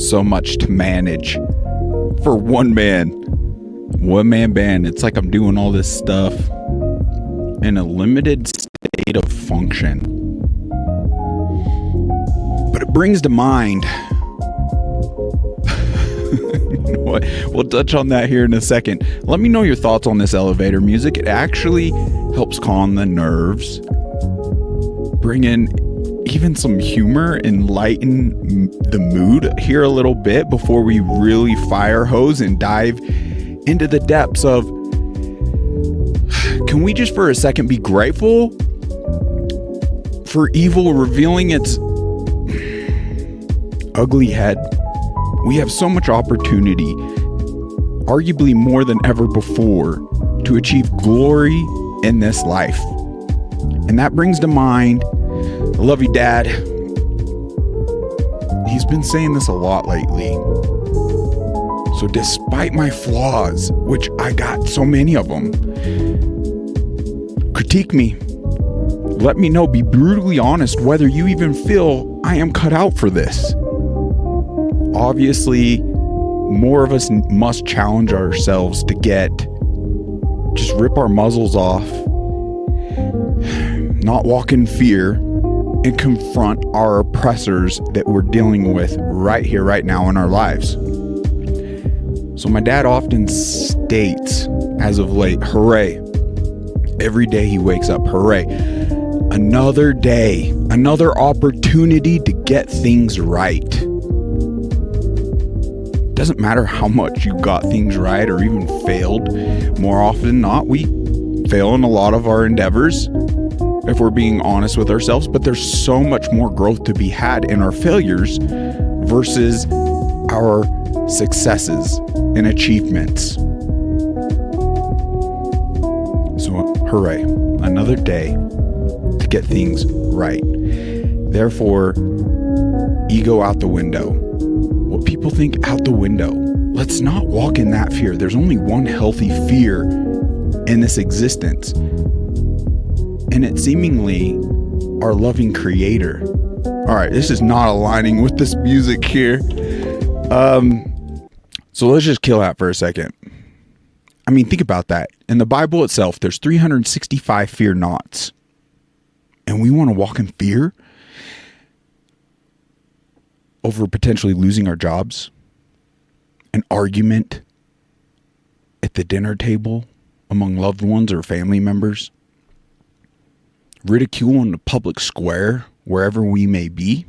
so much to manage for one man band. It's like I'm doing all this stuff in a limited state of function. But it brings to mind, you know what? We'll touch on that here in a second. Let me know your thoughts on this elevator music. It actually helps calm the nerves, bring in even some humor, and lighten the mood here a little bit before we really fire hose and dive into the depths of, can we just for a second be grateful for evil revealing its ugly head? We have so much opportunity, arguably more than ever before, to achieve glory in this life. And that brings to mind, I love you, Dad. He's been saying this a lot lately. So despite my flaws, which I got so many of them, critique me. Let me know, be brutally honest whether you even feel I am cut out for this. Obviously, more of us must challenge ourselves to just rip our muzzles off, not walk in fear, and confront our oppressors that we're dealing with right here, right now in our lives. So my dad often states, as of late, hooray. Every day he wakes up, hooray. Another day, another opportunity to get things right. Doesn't matter how much you got things right or even failed. More often than not, we fail in a lot of our endeavors, if we're being honest with ourselves, but there's so much more growth to be had in our failures versus our successes and achievements. So, hooray, another day to get things right. Therefore, ego out the window. What people think out the window. Let's not walk in that fear. There's only one healthy fear in this existence, and it's seemingly our loving Creator. All right, this is not aligning with this music here. So let's just kill that for a second. I mean, think about that. In the Bible itself, there's 365 fear nots. And we want to walk in fear over potentially losing our jobs, an argument at the dinner table among loved ones or family members, ridicule in the public square, wherever we may be,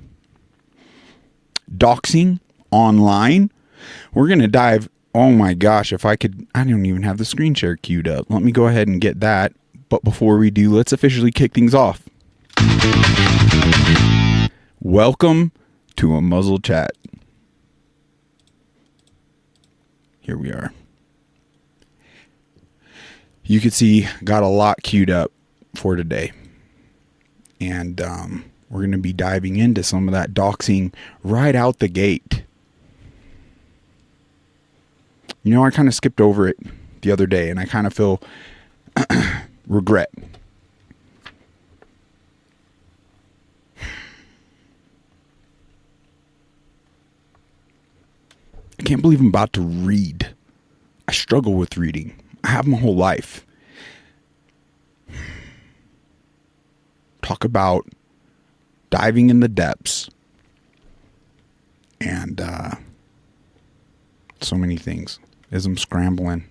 doxing online. We're going to dive, oh my gosh, I don't even have the screen share queued up. Let me go ahead and get that. But before we do, let's officially kick things off. Welcome to a Muzzle Chat. Here we are. You can see, got a lot queued up for today. And we're going to be diving into some of that doxing right out the gate. You know, I kind of skipped over it the other day, and I kind of feel regret. I can't believe I'm about to read. I struggle with reading. I have my whole life. Talk about diving in the depths and so many things. As I'm scrambling,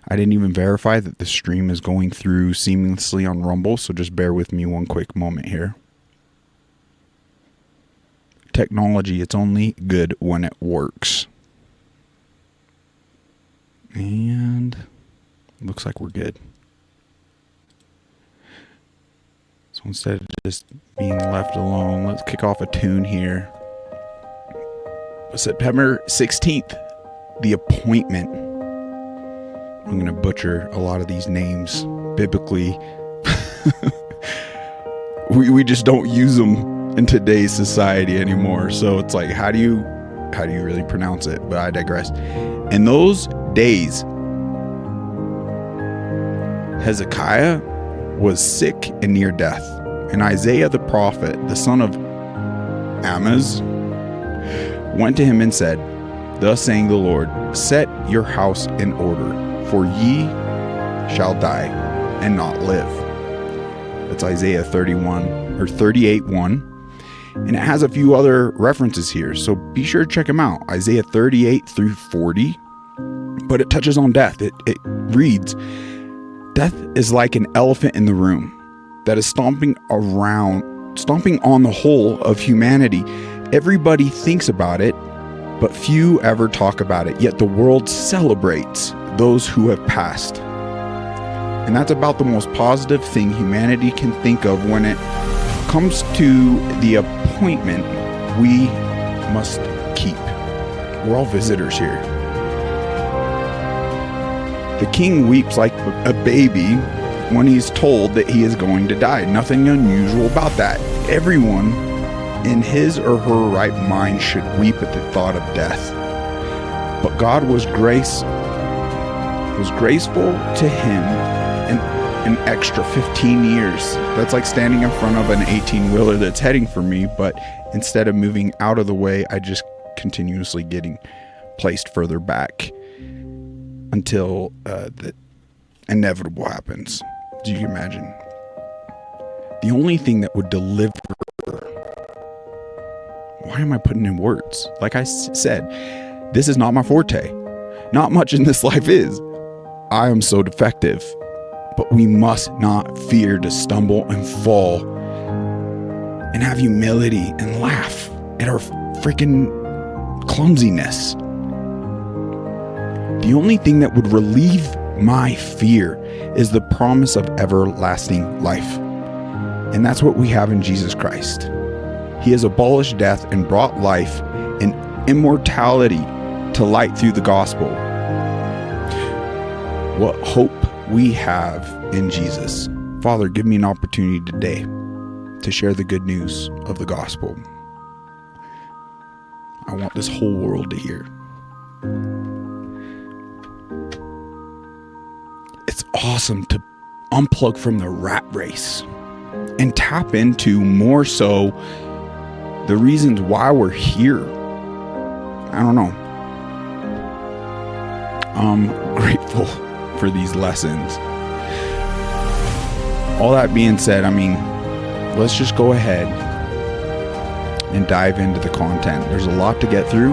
I didn't even verify that the stream is going through seamlessly on Rumble, so just bear with me one quick moment here. Technology, it's only good when it works. And looks like we're good. So instead of just being left alone, let's kick off a tune here. September 16th, The Appointment. I'm going to butcher a lot of these names biblically. we just don't use them in today's society anymore. So it's like, how do you really pronounce it? But I digress. In those days, Hezekiah was sick and near death, and Isaiah the prophet, the son of Amoz, went to him and said, Thus saying the Lord, set your house in order, for ye shall die and not live. That's Isaiah 38:1. And it has a few other references here, so be sure to check them out. Isaiah 38-40. But it touches on death. It reads, Death is like an elephant in the room that is stomping on the whole of humanity. Everybody thinks about it, but few ever talk about it. Yet the world celebrates those who have passed. And that's about the most positive thing humanity can think of when it comes to the appointment we must keep. We're all visitors here. The king weeps like a baby when he's told that he is going to die. Nothing unusual about that. Everyone in his or her right mind should weep at the thought of death. But God was graceful to him an extra 15 years. That's like standing in front of an 18-wheeler that's heading for me, but instead of moving out of the way, I just continuously getting placed further back until the inevitable happens. Do you imagine? The only thing that would deliver... Why am I putting in words? Like I said, this is not my forte. Not much in this life is. I am so defective. But we must not fear to stumble and fall and have humility and laugh at our freaking clumsiness. The only thing that would relieve my fear is the promise of everlasting life. And that's what we have in Jesus Christ. He has abolished death and brought life and immortality to light through the gospel. What hope we have in Jesus. Father, give me an opportunity today to share the good news of the gospel. I want this whole world to hear. It's awesome to unplug from the rat race and tap into more so the reasons why we're here. I don't know. I'm grateful for these lessons. All that being said, let's just go ahead and dive into the content. There's a lot to get through.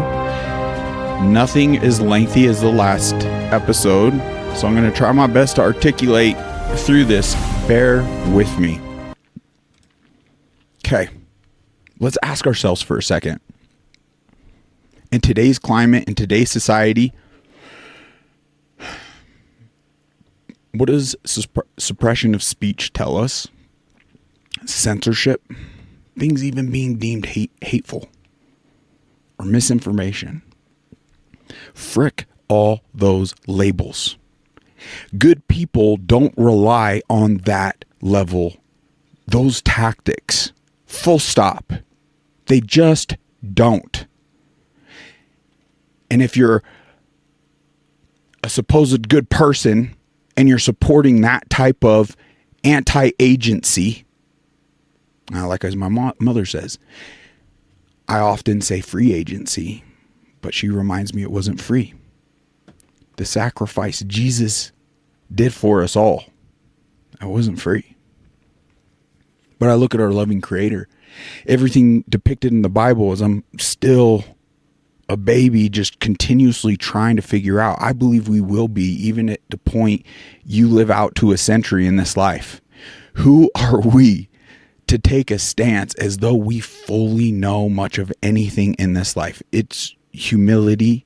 Nothing as lengthy as the last episode, so I'm going to try my best to articulate through this. Bear with me. Okay, let's ask ourselves for a second. In today's climate, in today's society, what does suppression of speech tell us? Censorship, things even being deemed hateful, or misinformation. Frick all those labels. Good people don't rely on that level, those tactics. Full stop. They just don't. And if you're a supposed good person and you're supporting that type of anti-agency, like as my mother says, I often say free agency, but she reminds me it wasn't free. The sacrifice Jesus did for us all, it wasn't free. But I look at our loving Creator. Everything depicted in the Bible is I'm still a baby just continuously trying to figure out. I believe we will be, even at the point you live out to a century in this life. Who are we to take a stance as though we fully know much of anything in this life? It's humility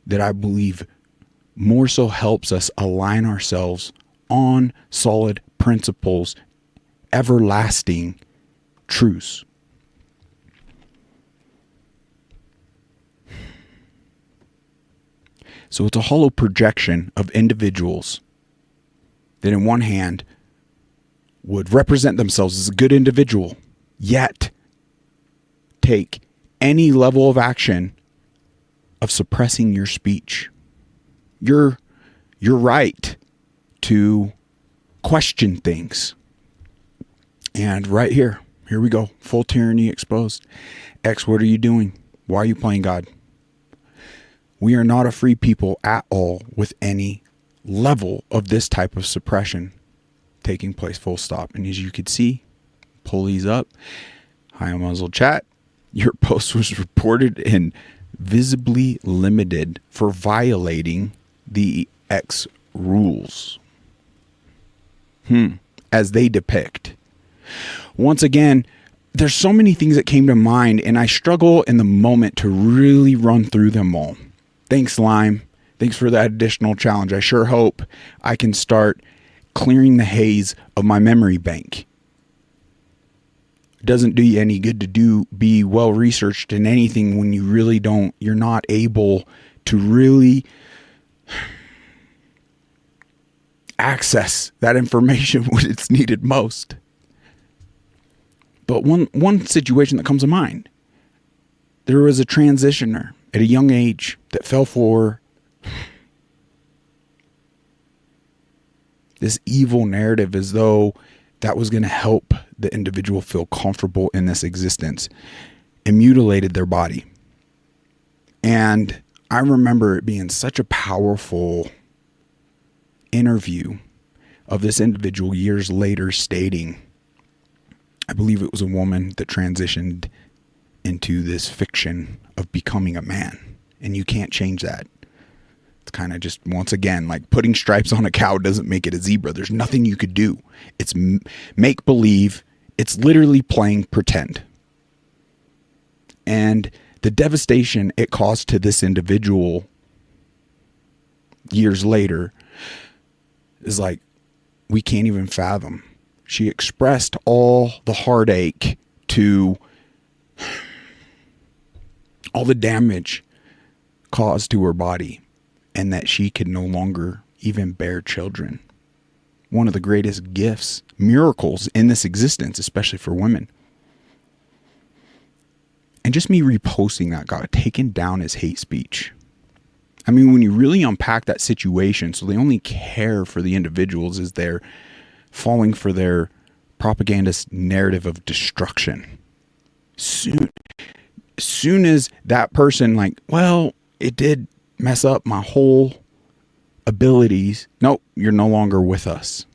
that I believe more so helps us align ourselves on solid principles, everlasting truths. So it's a hollow projection of individuals that in one hand would represent themselves as a good individual, yet take any level of action of suppressing your speech. Your right to question things. And right here we go. Full tyranny exposed. X, what are you doing? Why are you playing God? We are not a free people at all with any level of this type of suppression taking place, full stop. And as you could see, pull these up. Hi, Muzzle Chat. Your post was reported and visibly limited for violating the X rules. As they depict. Once again, there's so many things that came to mind, and I struggle in the moment to really run through them all. Thanks, Lime. Thanks for that additional challenge. I sure hope I can start clearing the haze of my memory bank. It doesn't do you any good to be well researched in anything when you're not able to really access that information when it's needed most. But one situation that comes to mind, there was a transitioner at a young age that fell for this evil narrative as though that was going to help the individual feel comfortable in this existence, and mutilated their body. And I remember it being such a powerful interview of this individual years later stating, I believe it was a woman that transitioned into this fiction of becoming a man, and you can't change that. It's kind of just, once again, like putting stripes on a cow doesn't make it a zebra. There's nothing you could do. It's make believe. It's literally playing pretend. And the devastation it caused to this individual years later is like, we can't even fathom. She expressed all the heartache to all the damage caused to her body, and that she could no longer even bear children. One of the greatest gifts, miracles in this existence, especially for women. And just me reposting that got taken down as hate speech. I mean, when you really unpack that situation, so they only care for the individuals as they're falling for their propagandist narrative of destruction. Soon as that person, like, well, it did mess up my whole abilities. Nope, you're no longer with us.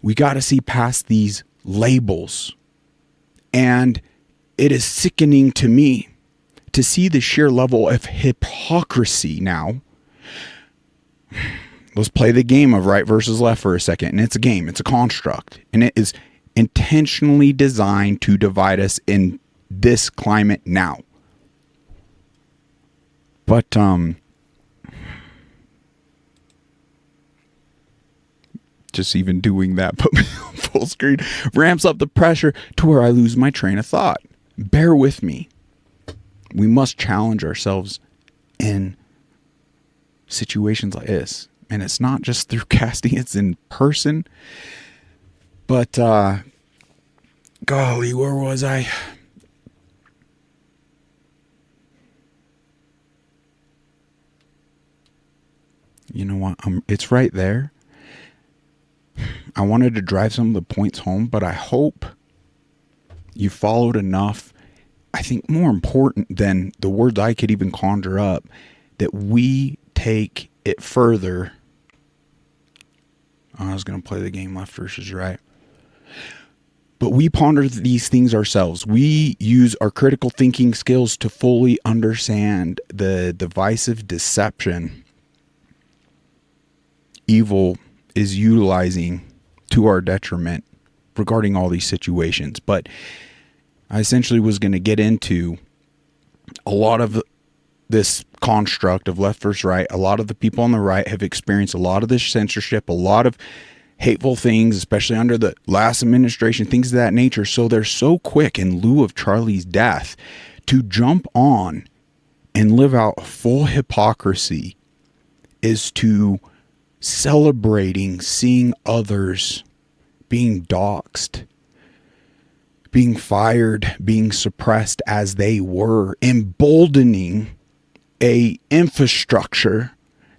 We got to see past these labels. And it is sickening to me to see the sheer level of hypocrisy now. Let's play the game of right versus left for a second. And it's a game. It's a construct. And it is intentionally designed to divide us in this climate now. But, just even doing that put me on full screen ramps up the pressure to where I lose my train of thought. Bear with me. We must challenge ourselves in situations like this. And it's not just through casting, it's in person. But, golly, where was I? You know what? It's right there. I wanted to drive some of the points home, but I hope you followed enough. I think more important than the words I could even conjure up, that we take it further. I was going to play the game left versus right. But we ponder these things ourselves. We use our critical thinking skills to fully understand the divisive deception evil is utilizing to our detriment regarding all these situations. But I essentially was going to get into a lot of this construct of left versus right. A lot of the people on the right have experienced a lot of this censorship, a lot of hateful things, especially under the last administration, things of that nature. So they're so quick, in lieu of Charlie's death, to jump on and live out a full hypocrisy is to celebrating seeing others being doxxed, being fired, being suppressed as they were, emboldening a infrastructure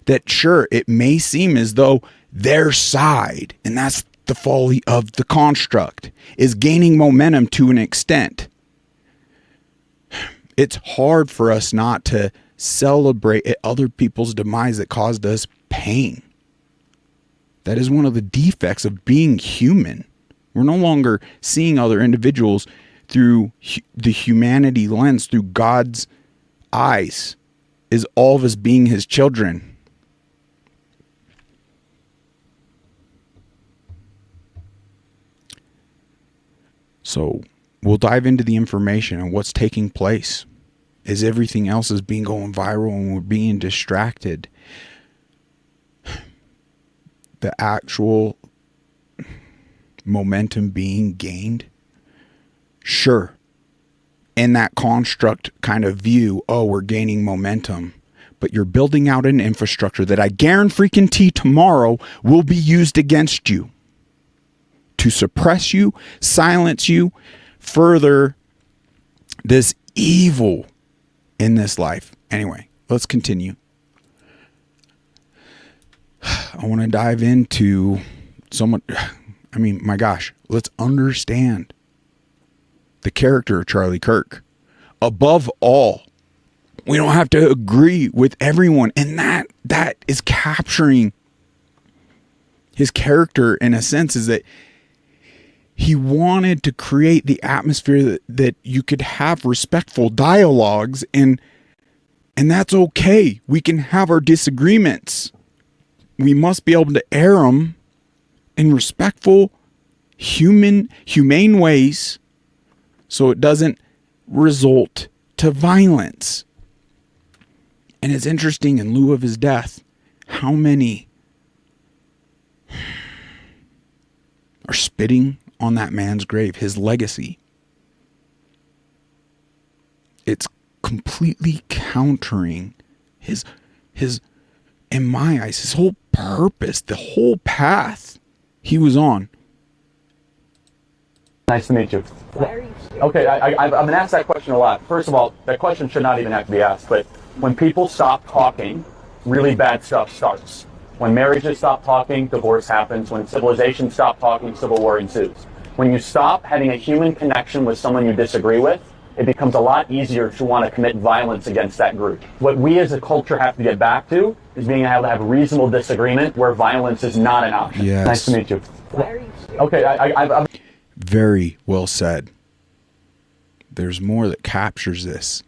that, sure, it may seem as though their side, and that's the folly of the construct, is gaining momentum to an extent. It's hard for us not to celebrate other people's demise that caused us pain. That is one of the defects of being human. We're no longer seeing other individuals through the humanity lens, through God's eyes, is all of us being his children. So we'll dive into the information and what's taking place as everything else is being going viral and we're being distracted. The actual momentum being gained, sure, in that construct kind of view, oh, we're gaining momentum, but you're building out an infrastructure that I guarantee tomorrow will be used against you to suppress you, silence you, further this evil in this life. Anyway, let's continue. I want to dive into my gosh, let's understand the character of Charlie Kirk. Above all, we don't have to agree with everyone. And that is capturing his character in a sense, is that he wanted to create the atmosphere that you could have respectful dialogues, and that's okay. We can have our disagreements. We must be able to air them in respectful, humane ways so it doesn't result to violence. And it's interesting, in lieu of his death, how many are spitting on that man's grave, his legacy. It's completely countering his in my eyes, his whole purpose, the whole path he was on. Nice to meet you. Okay, I've been asked that question a lot. First of all, that question should not even have to be asked, but when people stop talking, really bad stuff starts. When marriages stop talking, divorce happens. When civilizations stop talking, civil war ensues. When you stop having a human connection with someone you disagree with, it becomes a lot easier to want to commit violence against that group. What we as a culture have to get back to is being able to have reasonable disagreement where violence is not an option. Yes. Nice to meet you. Okay, I've Very well said. There's more that captures this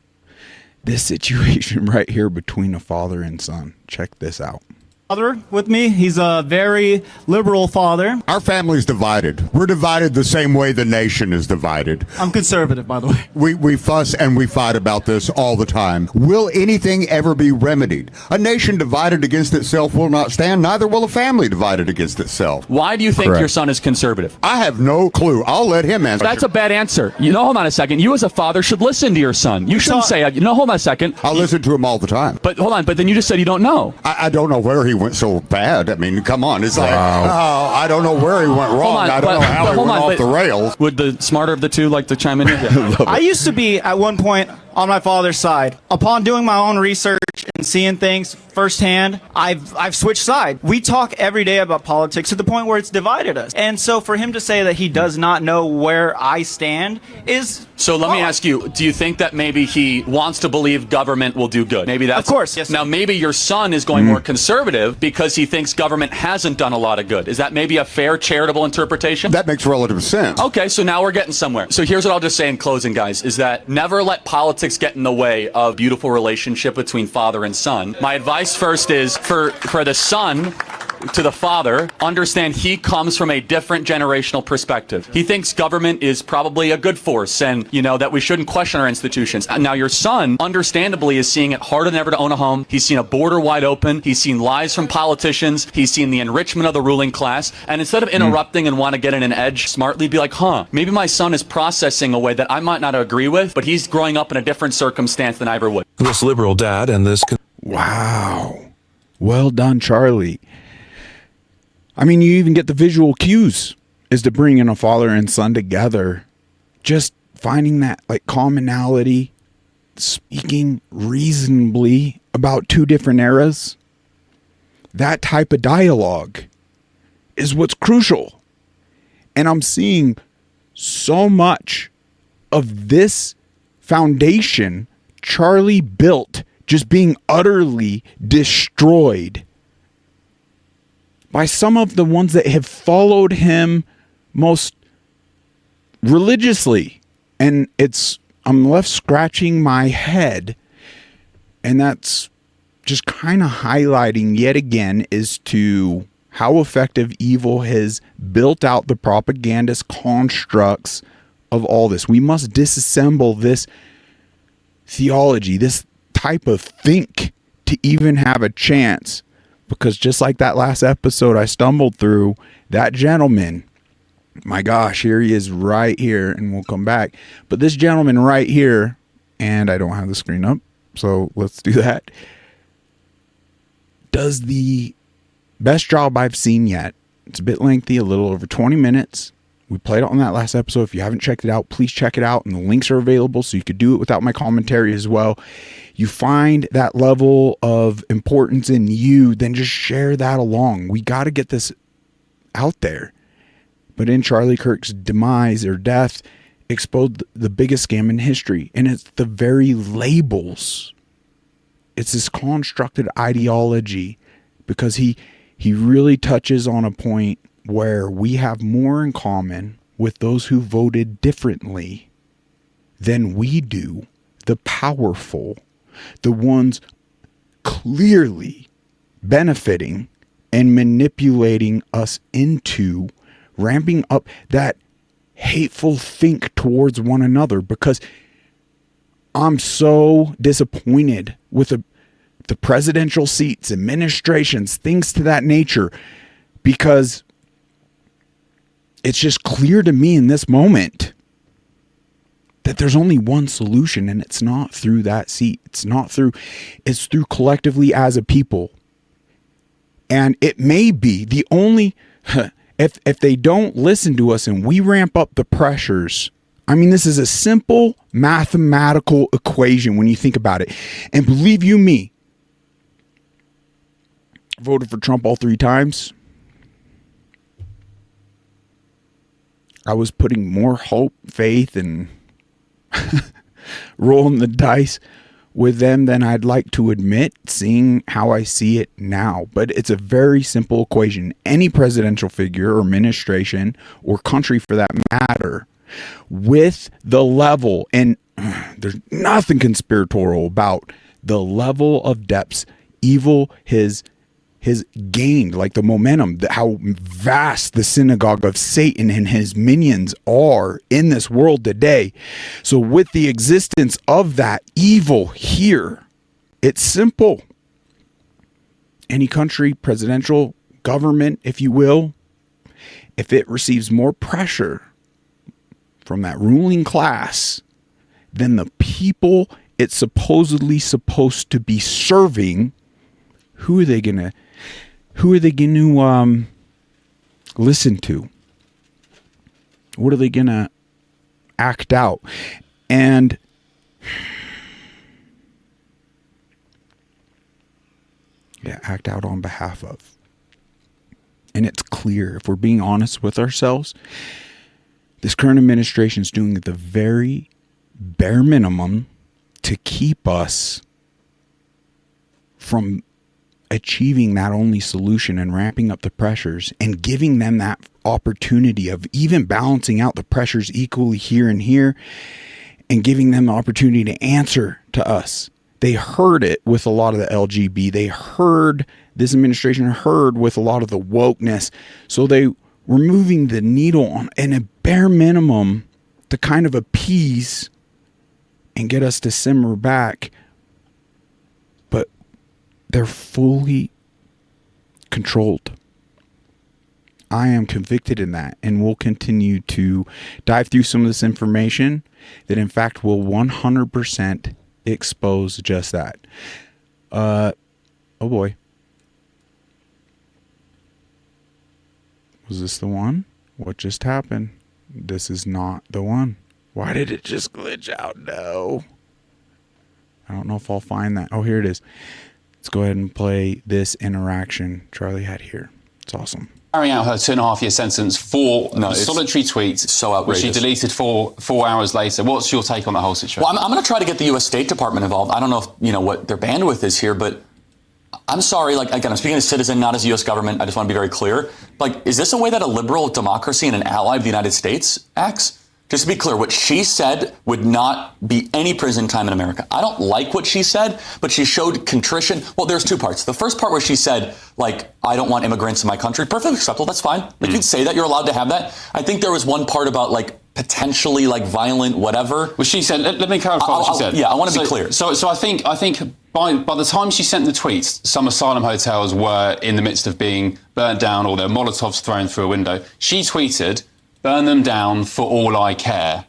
situation right here between a father and son. Check this out. Father with me. He's a very liberal father. Our family's divided. We're divided the same way the nation is divided. I'm conservative, by the way. We fuss and we fight about this all the time. Will anything ever be remedied? A nation divided against itself will not stand, neither will a family divided against itself. Why do you think Correct. your son is conservative? I have no clue. I'll let him answer. That's a bad answer. Hold on a second. You as a father should listen to your son. You shouldn't say, hold on a second. I'll listen to him all the time. But hold on, but then you just said you don't know. I don't know where he went so bad. I mean, come on. It's like, I don't know where he went wrong. I don't know how he went off the rails. Would the smarter of the two like to chime in here? I used to be, at one point, on my father's side. Upon doing my own research and seeing things firsthand, I've switched sides. We talk every day about politics to the point where it's divided us. And so for him to say that he does not know where I stand is... So let me ask you, do you think that maybe he wants to believe government will do good? Maybe that's... Of course, yes. Now, maybe your son is going more conservative because he thinks government hasn't done a lot of good. Is that maybe a fair, charitable interpretation? That makes relative sense. Okay, so now we're getting somewhere. So here's what I'll just say in closing, guys, is that never let politics get in the way of beautiful relationship between father and son. My advice first is for the son to the father, understand he comes from a different generational perspective. He thinks government is probably a good force and, that we shouldn't question our institutions. Now, your son, understandably, is seeing it harder than ever to own a home. He's seen a border wide open. He's seen lies from politicians. He's seen the enrichment of the ruling class. And instead of interrupting and want to get in an edge smartly, be like, maybe my son is processing a way that I might not agree with, but he's growing up in a different circumstance than I ever would. This liberal dad and this... Wow. Well done, Charlie. I mean, you even get the visual cues as to bringing a father and son together. Just finding that commonality, speaking reasonably about two different eras. That type of dialogue is what's crucial. And I'm seeing so much of this foundation Charlie built just being utterly destroyed by some of the ones that have followed him most religiously. And I'm left scratching my head, and that's just kind of highlighting yet again as to how effective evil has built out the propagandist constructs of all this. We must disassemble this theology, this type of think, to even have a chance. Because just like that last episode I stumbled through, that gentleman, my gosh, here he is right here, and we'll come back. But this gentleman right here, and I don't have the screen up, so let's do that, does the best job I've seen yet. It's a bit lengthy, a little over 20 minutes. We played it on that last episode. If you haven't checked it out, please check it out. And the links are available, so you could do it without my commentary as well. You find that level of importance in you, then just share that along. We got to get this out there. But in Charlie Kirk's demise or death, exposed the biggest scam in history. And it's the very labels. It's this constructed ideology, because he really touches on a point where we have more in common with those who voted differently than we do, the powerful, the ones clearly benefiting and manipulating us into ramping up that hateful think towards one another. Because I'm so disappointed with the presidential seats, administrations, things to that nature, because it's just clear to me in this moment that there's only one solution, and it's not through that seat. It's through collectively as a people. And it may be the only, if they don't listen to us and we ramp up the pressures. I mean, this is a simple mathematical equation when you think about it. And believe you me, voted for Trump all 3 times. I was putting more hope, faith, and rolling the dice with them than I'd like to admit, seeing how I see it now. But it's a very simple equation. Any presidential figure or administration or country for that matter, with the level, and there's nothing conspiratorial about the level of depths evil has gained, like the momentum, how vast the synagogue of Satan and his minions are in this world today. So with the existence of that evil here, it's simple. Any country, presidential government, if you will, if it receives more pressure from that ruling class than the people it's supposedly supposed to be serving, who are they going to listen to? What are they going to act out? And act out on behalf of. And it's clear, if we're being honest with ourselves, this current administration is doing the very bare minimum to keep us from achieving that only solution and ramping up the pressures and giving them that opportunity of even balancing out the pressures equally here and here, and giving them the opportunity to answer to us. They heard it with a lot of the LGB. This administration heard with a lot of the wokeness. So they were moving the needle on in a bare minimum to kind of appease and get us to simmer back. But they're fully controlled. I am convicted in that, and we'll continue to dive through some of this information that in fact will 100% expose just that. Oh boy. Was this the one? What just happened? This is not the one. Why did it just glitch out? No. I don't know if I'll find that. Oh, here it is. Let's go ahead and play this interaction Charlie had here. It's awesome. carrying out her 2.5-year sentence for solitary tweets, so outrageous, which she deleted 4 hours later. What's your take on the whole situation? Well, I'm going to try to get the U.S. State Department involved. I don't know if, what their bandwidth is here, but I'm sorry, again, I'm speaking as a citizen, not as the U.S. government. I just want to be very clear. Is this a way that a liberal democracy and an ally of the United States acts? Just to be clear, what she said would not be any prison time in America. I don't like what she said, but she showed contrition. Well, there's 2 parts. The first part where she said, I don't want immigrants in my country. Perfectly acceptable. That's fine. You can say that. You're allowed to have that. I think there was one part about potentially violent whatever. Well, she said, let me clarify what she said. Yeah, I want to be clear. So I think by the time she sent the tweets, some asylum hotels were in the midst of being burnt down or their Molotovs thrown through a window. She tweeted, "Burn them down for all I care."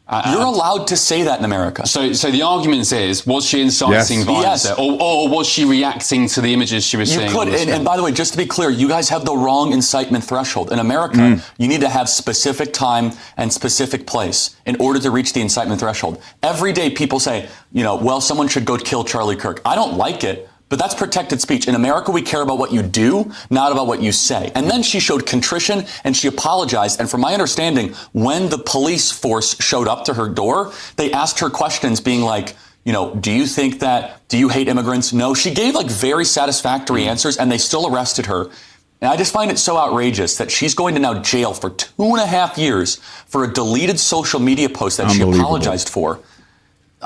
You're allowed to say that in America. So the argument is, was she inciting violence there? Or was she reacting to the images she was seeing? You could, and by the way, just to be clear, you guys have the wrong incitement threshold. In America, you need to have specific time and specific place in order to reach the incitement threshold. Every day people say, someone should go kill Charlie Kirk. I don't like it, but that's protected speech. In America, we care about what you do, not about what you say. And then she showed contrition and she apologized. And from my understanding, when the police force showed up to her door, they asked her questions being do you think do you hate immigrants? No. She gave very satisfactory answers and they still arrested her. And I just find it so outrageous that she's going to now jail for 2.5 years for a deleted social media post that she apologized for.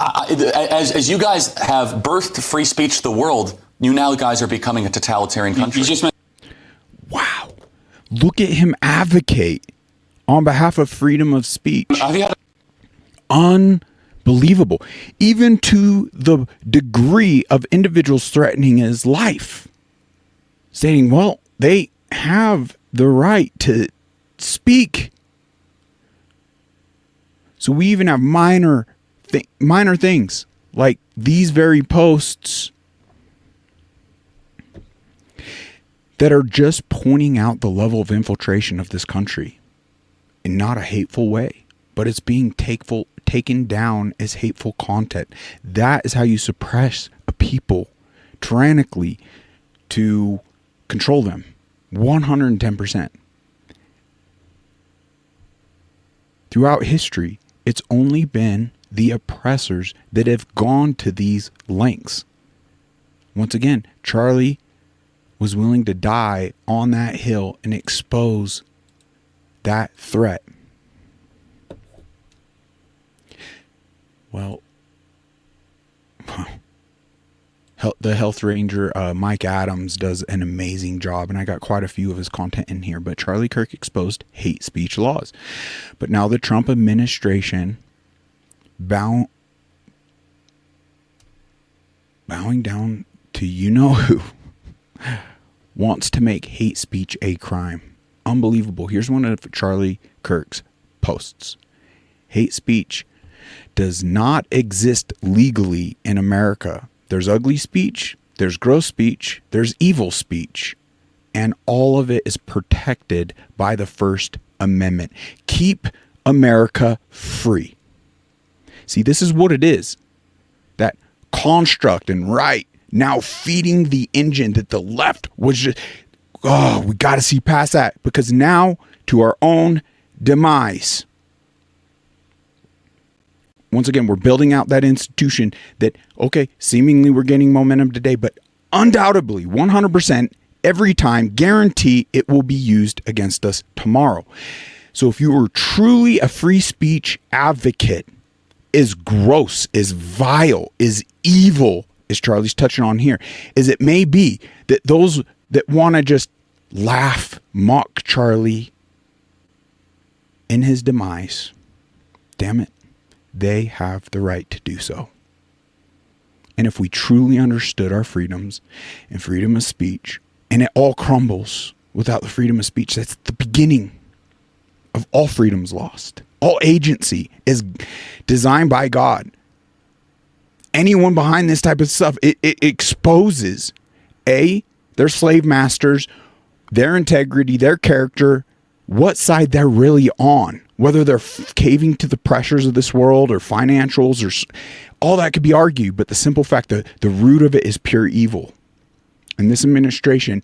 As you guys have birthed free speech to the world, you now guys are becoming a totalitarian country. Wow. Look at him advocate on behalf of freedom of speech. Unbelievable. Even to the degree of individuals threatening his life. Stating, they have the right to speak. So we even have minor things like these very posts that are just pointing out the level of infiltration of this country in not a hateful way, but it's being taken down as hateful content. That is how you suppress a people tyrannically to control them. 110%. Throughout history, it's only been the oppressors that have gone to these lengths. Once again, Charlie was willing to die on that hill and expose that threat. Well, the health ranger, Mike Adams, does an amazing job, and I got quite a few of his content in here, but Charlie Kirk exposed hate speech laws. But now the Trump administration bowing down to who wants to make hate speech a crime. Unbelievable. Here's one of Charlie Kirk's posts. Hate speech does not exist legally in America. There's ugly speech, there's gross speech, there's evil speech, and all of it is protected by the First Amendment. Keep America free. See, this is what it is. That construct and right now feeding the engine that the left was just, we got to see past that, because now to our own demise. Once again, we're building out that institution that, seemingly we're gaining momentum today, but undoubtedly, 100%, every time, guarantee it will be used against us tomorrow. So if you were truly a free speech advocate, as gross, as vile, as evil as Charlie's touching on here, as it may be, that those that want to just laugh, mock Charlie in his demise, damn it, they have the right to do so. And if we truly understood our freedoms and freedom of speech, and it all crumbles without the freedom of speech, that's the beginning of all freedoms lost. All agency is designed by God. Anyone behind this type of stuff, it exposes their slave masters, their integrity, their character, what side they're really on. Whether they're caving to the pressures of this world or financials, or all that could be argued, but the simple fact that the root of it is pure evil. And this administration,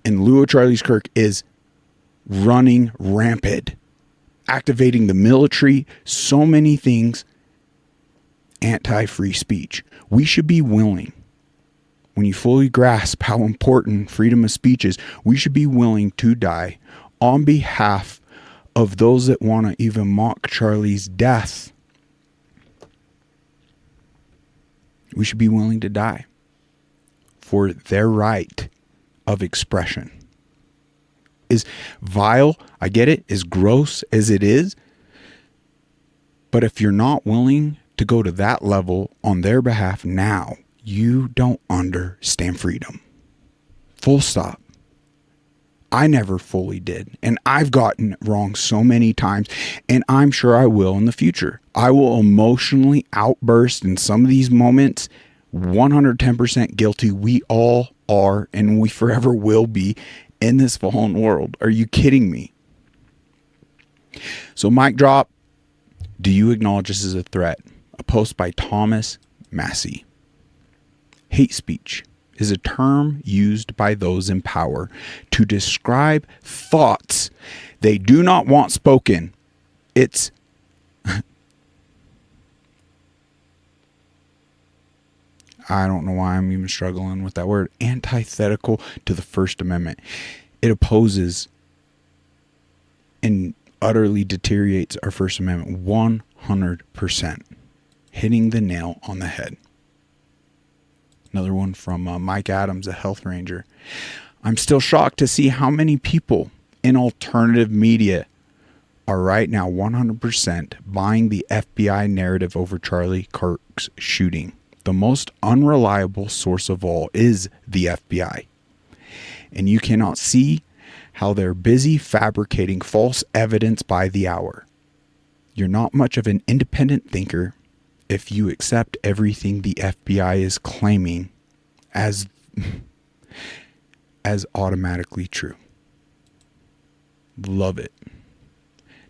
in lieu of Charlie Kirk, is running rampant, activating the military, so many things, anti-free speech. We should be willing, when you fully grasp how important freedom of speech is, we should be willing to die on behalf of those that want to even mock Charlie's death. We should be willing to die for their right of expression. Is vile, I get it, as gross as it is, but if you're not willing to go to that level on their behalf now, you don't understand freedom. Full stop. I never fully did, and I've gotten it wrong so many times, and I'm sure I will in the future. I will emotionally outburst in some of these moments. 110% guilty. We all are, and we forever will be in this fallen world. Are you kidding me? So mic drop. Do you acknowledge this as a threat? A post by Thomas Massey. Hate speech is a term used by those in power to describe thoughts they do not want spoken. It's I don't know why I'm even struggling with that word. Antithetical to the First Amendment. It opposes and utterly deteriorates our First Amendment 100%. Hitting the nail on the head. Another one from Mike Adams, a health ranger. I'm still shocked to see how many people in alternative media are right now 100% buying the FBI narrative over Charlie Kirk's shooting. The most unreliable source of all is the FBI. And you cannot see how they're busy fabricating false evidence by the hour. You're not much of an independent thinker if you accept everything the FBI is claiming as automatically true. Love it.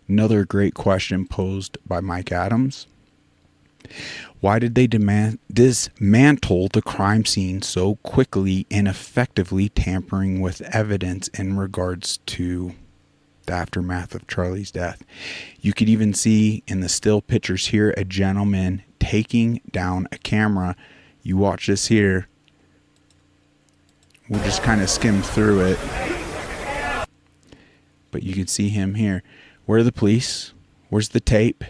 Another great question posed by Mike Adams. Why did they dismantle the crime scene so quickly and effectively, tampering with evidence in regards to the aftermath of Charlie's death? You could even see in the still pictures here a gentleman taking down a camera. You watch this here. We'll just kind of skim through it. But you can see him here. Where are the police? Where's the tape?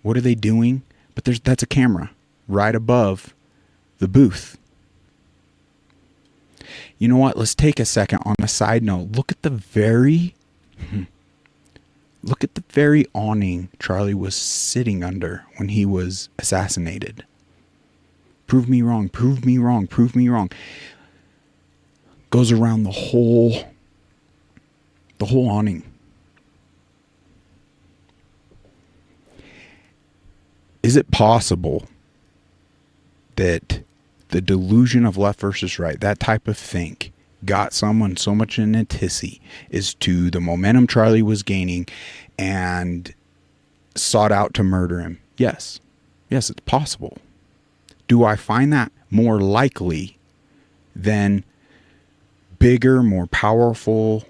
What are they doing? But that's a camera right above the booth. You know what? Let's take a second on a side note. Look at the very awning Charlie was sitting under when he was assassinated. Prove me wrong, prove me wrong, prove me wrong. Goes around the whole awning. Is it possible that the delusion of left versus right, that type of think, got someone so much in a tizzy as to the momentum Charlie was gaining and sought out to murder him? Yes. Yes, it's possible. Do I find that more likely than bigger, more powerful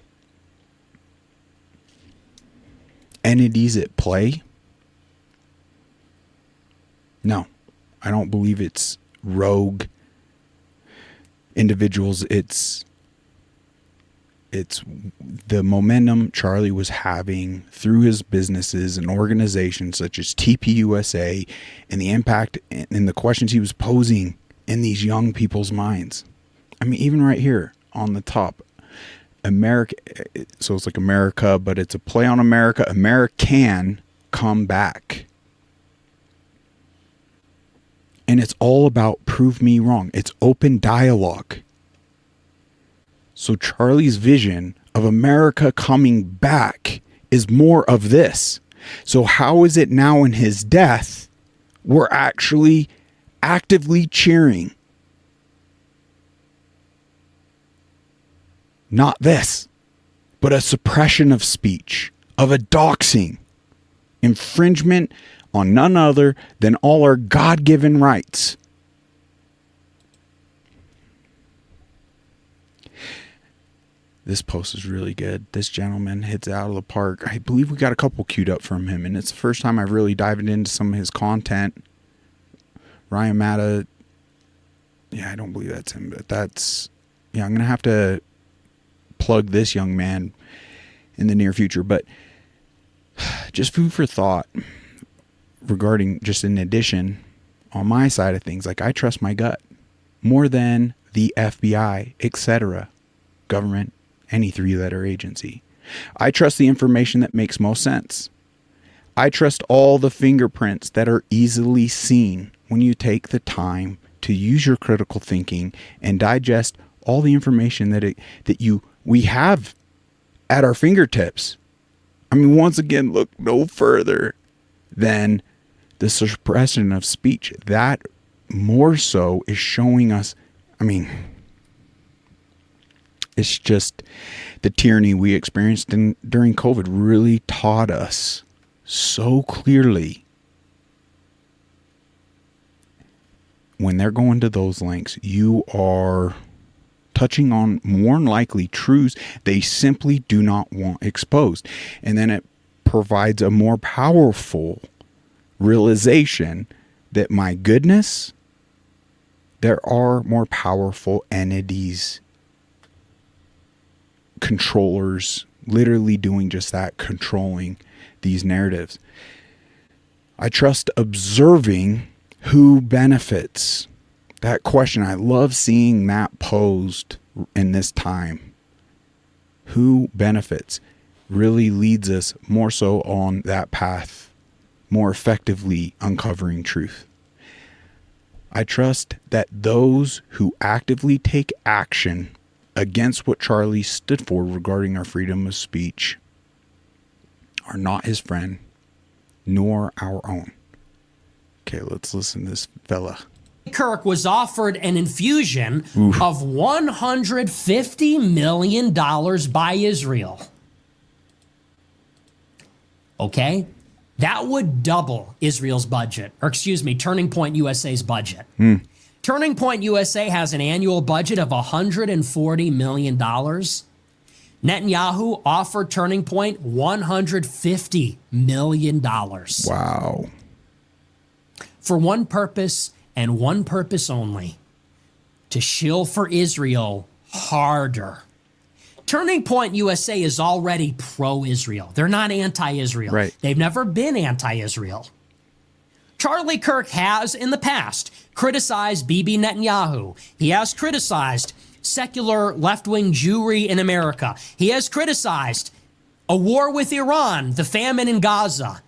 entities at play? No, I don't believe it's rogue individuals. It's the momentum Charlie was having through his businesses and organizations such as TPUSA, and the impact and the questions he was posing in these young people's minds. I mean, even right here on the top, America, so it's like America, but it's a play on America. American come back. And it's all about prove me wrong. It's open dialogue. So Charlie's vision of America coming back is more of this. So how is it now in his death, we're actually actively cheering? Not this, but a suppression of speech, of a doxing, infringement on none other than all our God-given rights. This post is really good. This gentleman hits it out of the park. I believe we got a couple queued up from him, and it's the first time I've really dived into some of his content. Ryan Matta. Yeah, I don't believe that's him, but that's... Yeah, I'm going to have to plug this young man in the near future. But just food for thought regarding, just in addition, on my side of things, like I trust my gut more than the FBI, etc., government, any three-letter agency. I trust the information that makes most sense. I trust all the fingerprints that are easily seen when you take the time to use your critical thinking and digest all the information we have at our fingertips. I mean, once again, look no further than the suppression of speech. That more so is showing us, I mean, it's just the tyranny we experienced during COVID really taught us so clearly. When they're going to those lengths, you are touching on more than likely truths they simply do not want exposed. And then it provides a more powerful realization that, my goodness, there are more powerful entities, controllers, literally doing just that, controlling these narratives. I trust observing who benefits. That question, I love seeing that posed in this time. Who benefits really leads us more so on that path, more effectively uncovering truth. I trust that those who actively take action against what Charlie stood for regarding our freedom of speech are not his friend, nor our own. Okay, let's listen to this fella. Kirk was offered an infusion of $150 million by Israel. Okay? That would double Israel's budget, or excuse me, Turning Point USA's budget. Turning Point USA has an annual budget of $140 million. Netanyahu offered Turning Point $150 million. Wow. For one purpose and one purpose only: to shill for Israel harder. Turning Point USA is already pro-Israel. They're not anti-Israel. Right. They've never been anti-Israel. Charlie Kirk has, in the past, criticized Bibi Netanyahu. He has criticized secular left-wing Jewry in America. He has criticized a war with Iran, the famine in Gaza.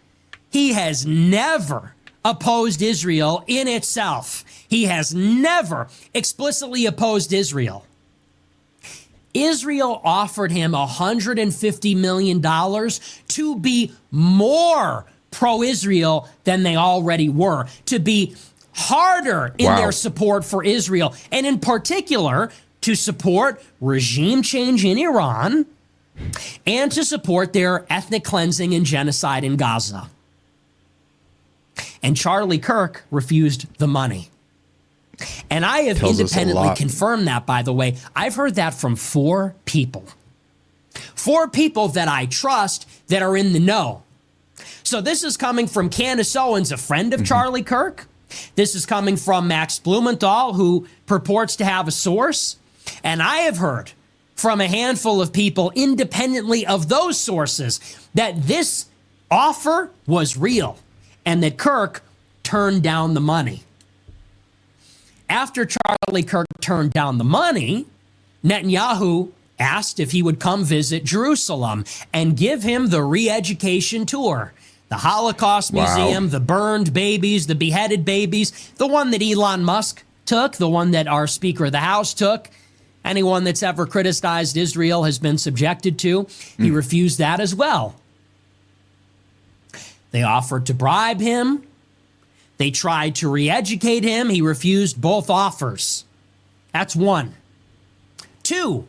He has never opposed Israel in itself. He has never explicitly opposed Israel. Israel offered him $150 million to be more pro-Israel than they already were, to be harder in their support for Israel, and in particular, to support regime change in Iran and to support their ethnic cleansing and genocide in Gaza. And Charlie Kirk refused the money. And I have independently confirmed that, by the way. I've heard that from 4 people. 4 people that I trust that are in the know. So this is coming from Candace Owens, a friend of Charlie Kirk. This is coming from Max Blumenthal, who purports to have a source. And I have heard from a handful of people independently of those sources that this offer was real and that Kirk turned down the money. After Charlie Kirk turned down the money, Netanyahu asked if he would come visit Jerusalem and give him the re-education tour. The Holocaust Museum, the burned babies, the beheaded babies, the one that Elon Musk took, the one that our Speaker of the House took. Anyone that's ever criticized Israel has been subjected to. He refused that as well. They offered to bribe him. They tried to re-educate him. He refused both offers. That's 1. 2,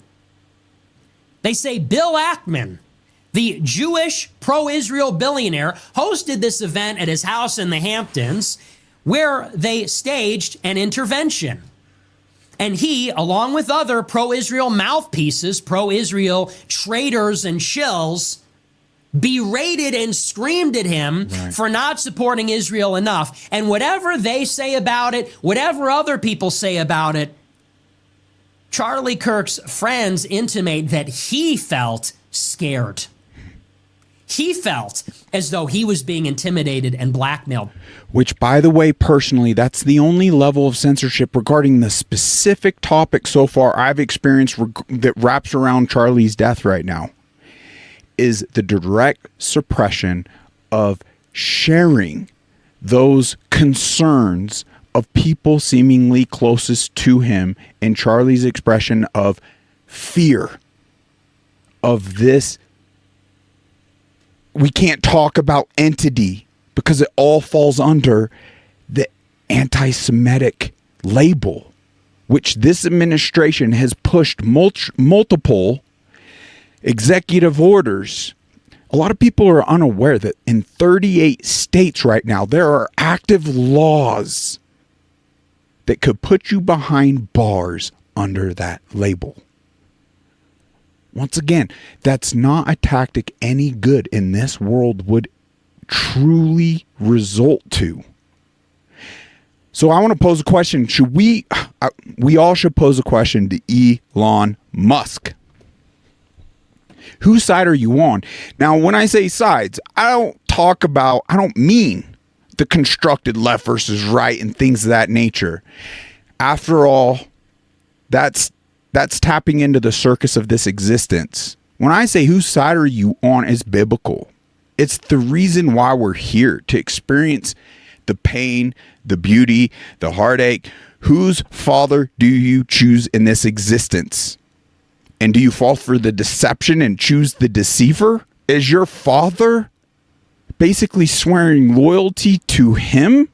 they say Bill Ackman, the Jewish pro-Israel billionaire, hosted this event at his house in the Hamptons where they staged an intervention. And he, along with other pro-Israel mouthpieces, pro-Israel traitors and shills, berated and screamed at him for not supporting Israel enough. And whatever they say about it, whatever other people say about it, Charlie Kirk's friends intimate that he felt scared. He felt as though he was being intimidated and blackmailed. Which, by the way, personally, that's the only level of censorship regarding the specific topic so far I've experienced that wraps around Charlie's death right now, is the direct suppression of sharing those concerns of people seemingly closest to him, in Charlie's expression of fear of this. We can't talk about entity because it all falls under the anti-Semitic label, which this administration has pushed multiple executive orders. A lot of people are unaware that in 38 states right now, there are active laws that could put you behind bars under that label. Once again, that's not a tactic any good in this world would truly result to. So I want to pose a question. Should we all should pose a question to Elon Musk. Whose side are you on? Now, when I say sides, I don't mean the constructed left versus right and things of that nature. After all, that's tapping into the circus of this existence. When I say whose side are you on, it's biblical. It's the reason why we're here, to experience the pain, the beauty, the heartache. Whose father do you choose in this existence? And do you fall for the deception and choose the deceiver? Is your father basically swearing loyalty to him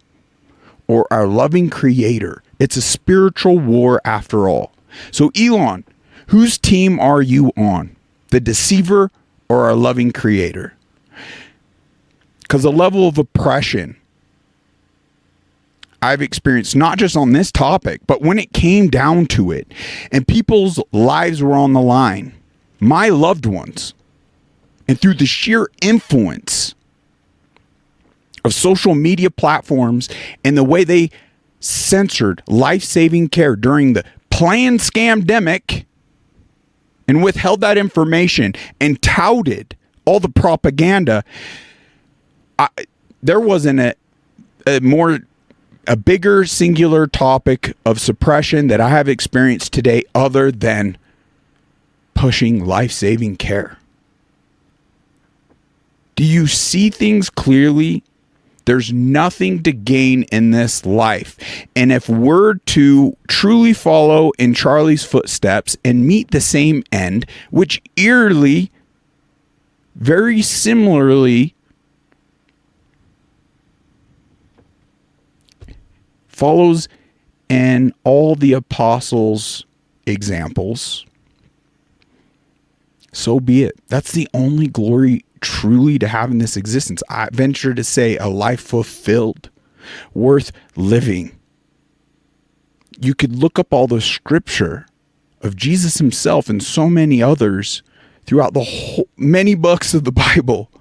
or our loving creator? It's a spiritual war after all. So Elon, whose team are you on? The deceiver or our loving creator? Because the level of oppression I've experienced, not just on this topic, but when it came down to it and people's lives were on the line, my loved ones, and through the sheer influence of social media platforms and the way they censored life-saving care during the planned scamdemic and withheld that information and touted all the propaganda, there wasn't a bigger singular topic of suppression that I have experienced today other than pushing life-saving care. Do you see things clearly? There's nothing to gain in this life. And if we're to truly follow in Charlie's footsteps and meet the same end, which eerily, very similarly, follows in all the apostles' examples, so be it. That's the only glory truly to have in this existence. I venture to say a life fulfilled, worth living. You could look up all the scripture of Jesus himself and so many others throughout the many books of the Bible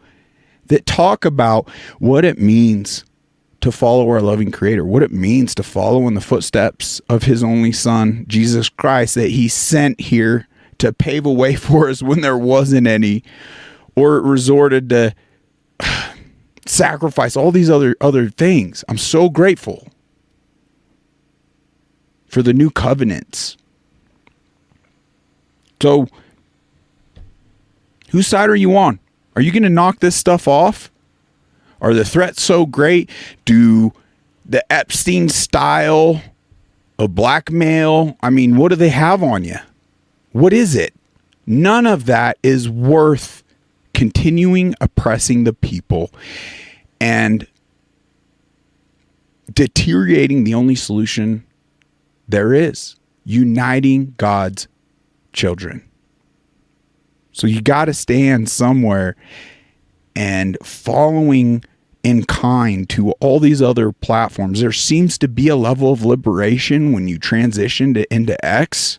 that talk about what it means to follow our loving creator, what it means to follow in the footsteps of his only son, Jesus Christ, that he sent here to pave a way for us when there wasn't any, or resorted to sacrifice all these other things. I'm so grateful for the new covenants. So, whose side are you on? Are you going to knock this stuff off? Are the threats so great? Do the Epstein style of blackmail, I mean, what do they have on you? What is it? None of that is worth continuing oppressing the people and deteriorating the only solution there is, uniting God's children. So you got to stand somewhere and following in kind to all these other platforms. There seems to be a level of liberation when you transition into X,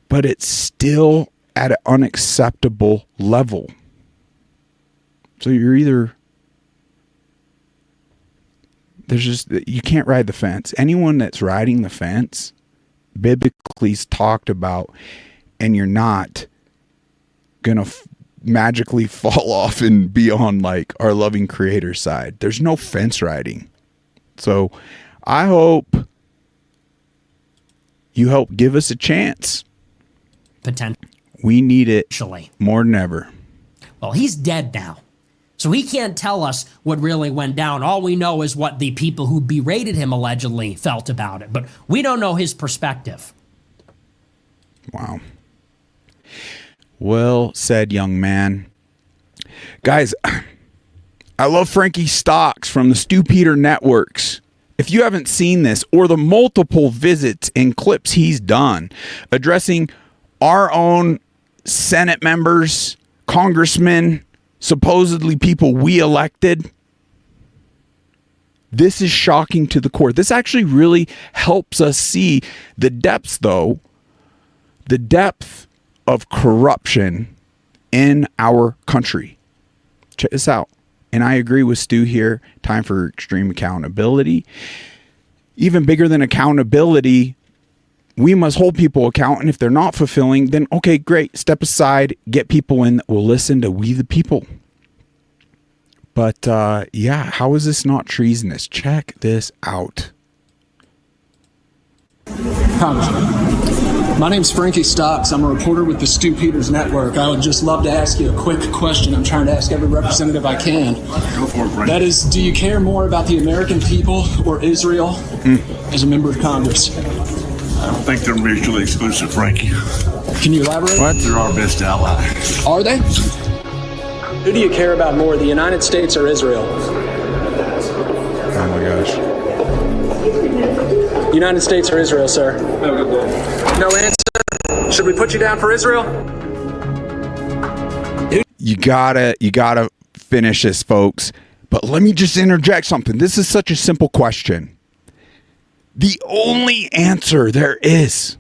but it's still at an unacceptable level. So you're either, you can't ride the fence. Anyone that's riding the fence, biblically is talked about, and you're not gonna magically fall off and be on like our loving creator side. There's no fence riding. So I hope you help give us a chance. Potentially. We need it more than ever. Well, he's dead now, so he can't tell us what really went down. All we know is what the people who berated him allegedly felt about it, but we don't know his perspective. Wow. Well said, young man. Guys, I love Frankie Stocks from the Stu Peter Networks. If you haven't seen this or the multiple visits and clips he's done addressing our own Senate members, congressmen, supposedly people we elected, this is shocking to the core. This actually really helps us see the depths, though, the depth of corruption in our country. Check this out. And I agree with Stu here. Time for extreme accountability. Even bigger than accountability, we must hold people accountable. And if they're not fulfilling, then okay, great. Step aside, get people in that will listen to we the people. But yeah, how is this not treasonous? Check this out. Congressman, my name's Frankie Stocks. I'm a reporter with the Stu Peters Network. I would just love to ask you a quick question. I'm trying to ask every representative I can. Go for it, Frank. That is, do you care more about the American people or Israel as a member of Congress? I don't think they're mutually exclusive, Frankie. Can you elaborate? What? They're our best ally. Are they? Who do you care about more, the United States or Israel? Oh my gosh. United States or Israel, sir? No answer? Should we put you down for Israel? You gotta finish this, folks. But let me just interject something. This is such a simple question. The only answer there is,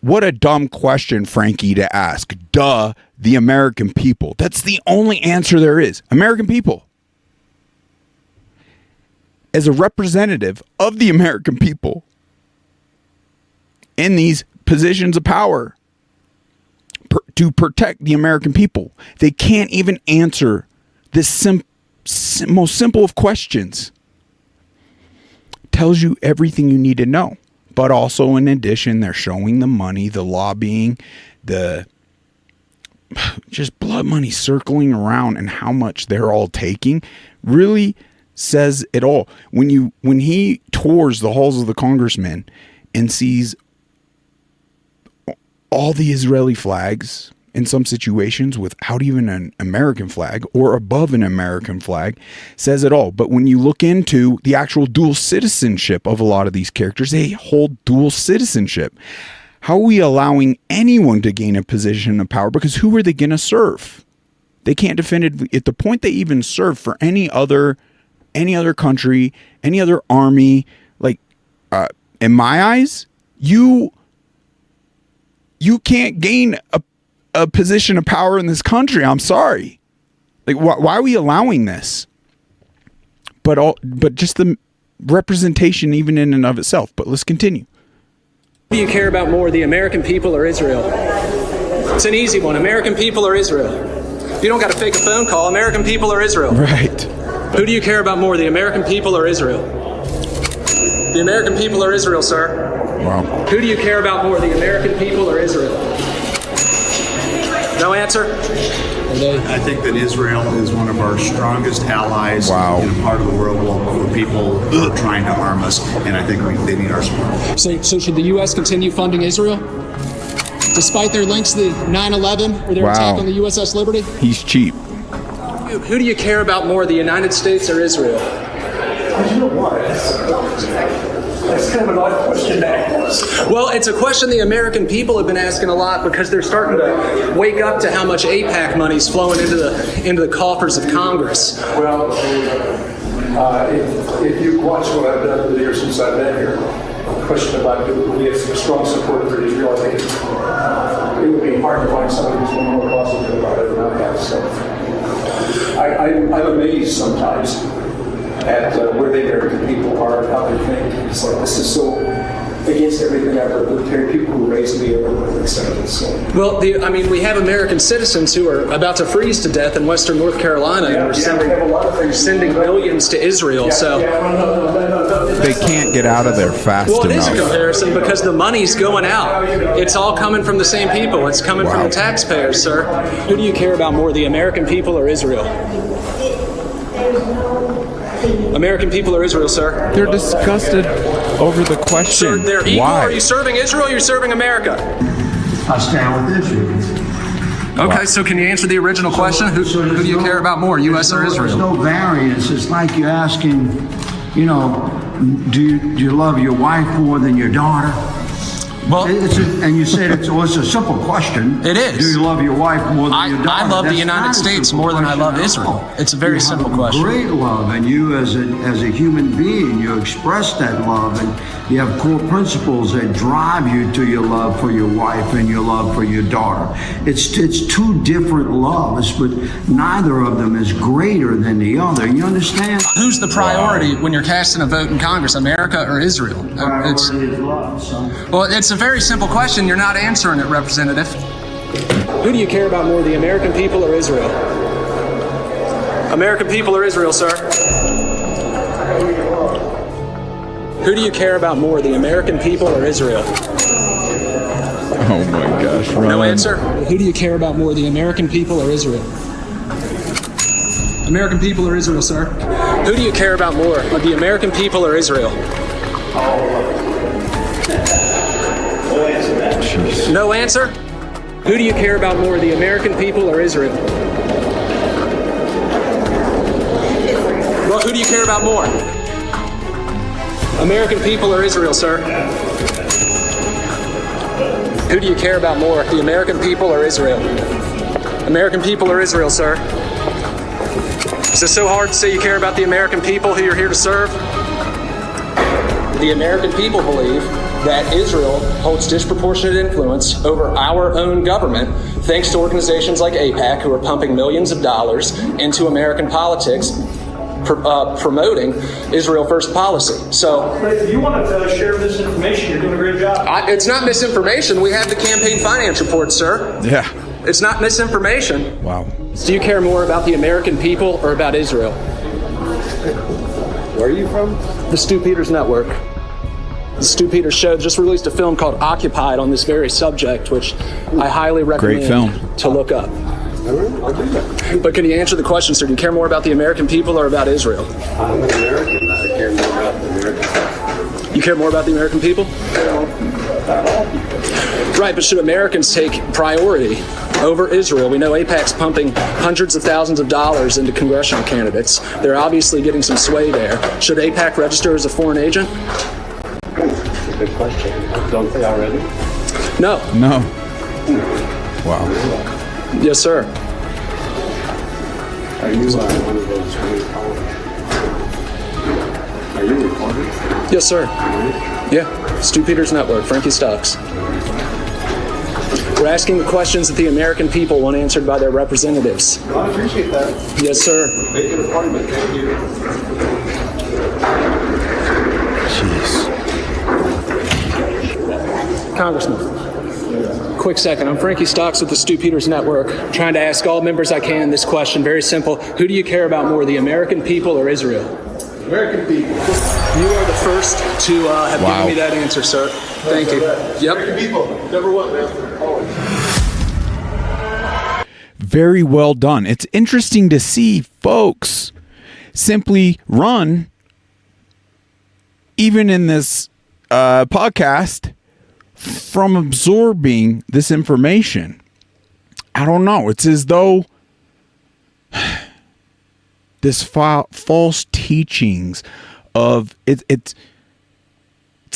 what a dumb question, Frankie, to ask. Duh, the American people. That's the only answer there is. American people. As a representative of the American people in these positions of power to protect the American people, they can't even answer this most simple of questions. Tells you everything you need to know. But also, in addition, they're showing the money, the lobbying, the just blood money circling around, and how much they're all taking really says it all. When he tours the halls of the congressmen and sees all the Israeli flags in some situations without even an American flag or above an American flag, says it all. But when you look into the actual dual citizenship of a lot of these characters, they hold dual citizenship. How are we allowing anyone to gain a position of power? Because who are they going to serve? They can't defend it at the point they even serve for any other country, any other army. Like, in my eyes, you can't gain a position of power in this country. I'm sorry. Like, why are we allowing this? But just the representation, even in and of itself. But let's continue. Who do you care about more, the American people or Israel? It's an easy one. American people or Israel? You don't got to fake a phone call. American people or Israel? Right. Who do you care about more, the American people or Israel? The American people or Israel, sir? Wow. Who do you care about more, the American people or Israel? No answer? I think that Israel is one of our strongest allies in a part of the world where people are trying to harm us, and I think they need our support. So should the U.S. continue funding Israel? Despite their links to the 9/11 or their attack on the USS Liberty? He's cheap. Who do you care about more, the United States or Israel? That's kind of an odd question to ask. Well, it's a question the American people have been asking a lot because they're starting to wake up to how much AIPAC money is flowing into the coffers of Congress. Well, if you watch what I've done over the years since I've been here, the question about do we have some strong support for Israel, I think it would be hard to find somebody who's more positive about it than I have. So I'm amazed sometimes at where the American people are and how they think. It's like, this is so against everything I've heard. Military people who raised me over accepted. So. Well, we have American citizens who are about to freeze to death in Western North Carolina, and we're sending millions to Israel. They can't get out of there fast enough. Well, it is a comparison because the money's going out. It's all coming from the same people. It's coming from the taxpayers, sir. Who do you care about more, the American people or Israel? American people or Israel, sir? They're disgusted over the question. Sir, they're equal. Why? Are you serving Israel or are you serving America? I stand with Israel. Okay, so can you answer the original question? Who do you care about more, U.S. or Israel? There's no variance. It's like you're asking, do you love your wife more than your daughter? Well, and you said it's a simple question. It is. Do you love your wife more than your daughter? I love the United States more than I love Israel. It's a very simple question. Great love, and you as a human being, you express that love, and you have core principles that drive you to your love for your wife and your love for your daughter. It's two different loves, but neither of them is greater than the other. You understand? Who's the priority when you're casting a vote in Congress, America or Israel? Well, it's a very simple question. You're not answering it, Representative. Who do you care about more, the American people or Israel? American people or Israel, sir? Who do you care about more, the American people or Israel? Oh my gosh, Ron. No answer? Who do you care about more, the American people or Israel? American people or Israel, sir? Who do you care about more, the American people or Israel? Jeez. No answer? Who do you care about more, the American people or Israel? Well, who do you care about more? American people or Israel, sir? Who do you care about more, the American people or Israel? American people or Israel, sir? Is it so hard to say you care about the American people who you're here to serve? The American people believe that Israel holds disproportionate influence over our own government thanks to organizations like AIPAC who are pumping millions of dollars into American politics promoting Israel First policy. So, if you want to share this information, you're doing a great job. It's not misinformation. We have the campaign finance report, sir. Yeah. It's not misinformation. Wow. Do you care more about the American people or about Israel? Where are you from? The Stu Peters Network. The Stu Peters Show just released a film called Occupied on this very subject, which I highly recommend Great film. to look up. I'll do that. But can you answer the question, sir? Do you care more about the American people or about Israel? I'm an American. I care more about the American people. You care more about the American people? Right, but should Americans take priority over Israel? We know AIPAC's pumping hundreds of thousands of dollars into congressional candidates. They're obviously getting some sway there. Should AIPAC register as a foreign agent? Good question. Don't they already? No. No. Wow. Yes, sir. Are you one of those Are you recording? Yes, sir. Yeah. Stu Peters Network, Frankie Stocks. We're asking the questions that the American people want answered by their representatives. Well, I appreciate that. Yes, sir. Make an appointment. Thank you. Jeez. Congressman, quick second. I'm Frankie Stocks with the Stu Peters Network, trying to ask all members I can this question. Very simple. Who do you care about more, the American people or Israel? American people. You are the first to have given me that answer, sir. Thank you. Yep. American people. Number one, man. Always. Very well done. It's interesting to see folks simply run, even in this podcast, from absorbing this information. I don't know. It's as though this false teachings of it's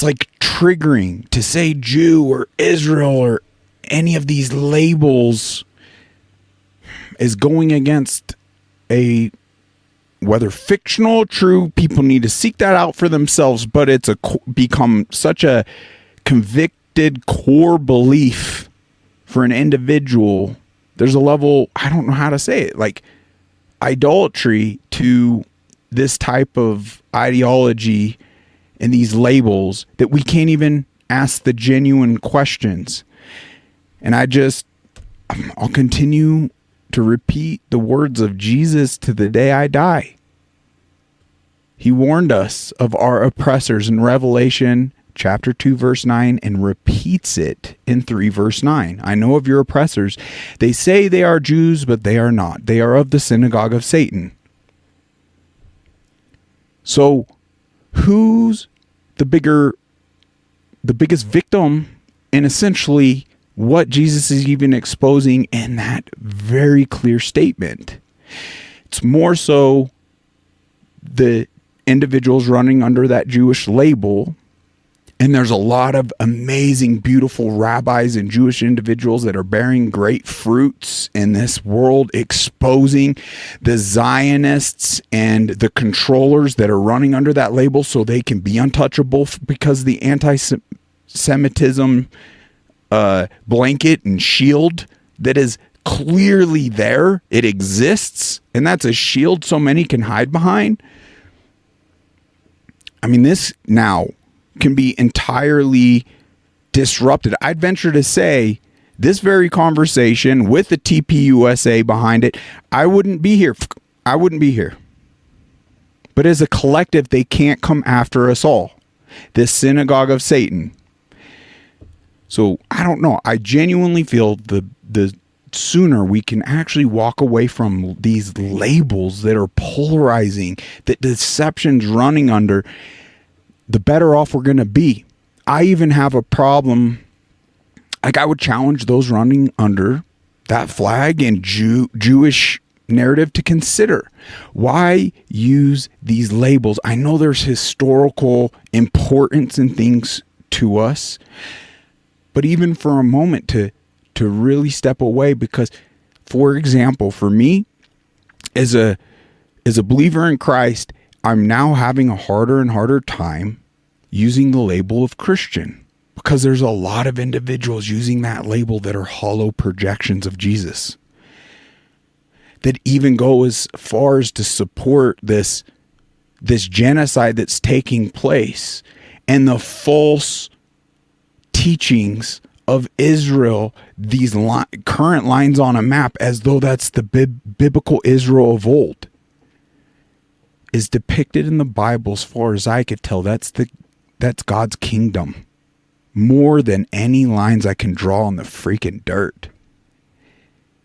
It's like triggering to say Jew or Israel or any of these labels is going against whether fictional or true, people need to seek that out for themselves, but it's become such a convicted core belief for an individual. There's a level, I don't know how to say it, like idolatry to this type of ideology and these labels that we can't even ask the genuine questions. And I'll continue to repeat the words of Jesus to the day I die. He warned us of our oppressors in Revelation chapter 2 verse 9 and repeats it in 3 verse 9. I know of your oppressors. They say they are Jews, but they are not. They are of the synagogue of Satan. So who's the biggest victim in essentially what Jesus is even exposing in that very clear statement? It's more so the individuals running under that Jewish label. And there's a lot of amazing, beautiful rabbis and Jewish individuals that are bearing great fruits in this world, exposing the Zionists and the controllers that are running under that label so they can be untouchable because the anti-Semitism blanket and shield that is clearly there. It exists, and that's a shield so many can hide behind. I mean, this now can be entirely disrupted. I'd venture to say this very conversation with the TPUSA behind it, I wouldn't be here. But as a collective, they can't come after us all. This synagogue of Satan. So I don't know. I genuinely feel the sooner we can actually walk away from these labels that are polarizing, that deception's running under, the better off we're going to be. I even have a problem. Like, I would challenge those running under that flag and Jewish narrative to consider, why use these labels? I know there's historical importance in things to us, but even for a moment to really step away, because, for example, for me as a believer in Christ, I'm now having a harder and harder time using the label of Christian, because there's a lot of individuals using that label that are hollow projections of Jesus, that even go as far as to support this genocide that's taking place and the false teachings of Israel, these current lines on a map, as though that's the biblical Israel of old, is depicted in the Bible. As far as I could tell, that's God's kingdom, more than any lines I can draw on the freaking dirt.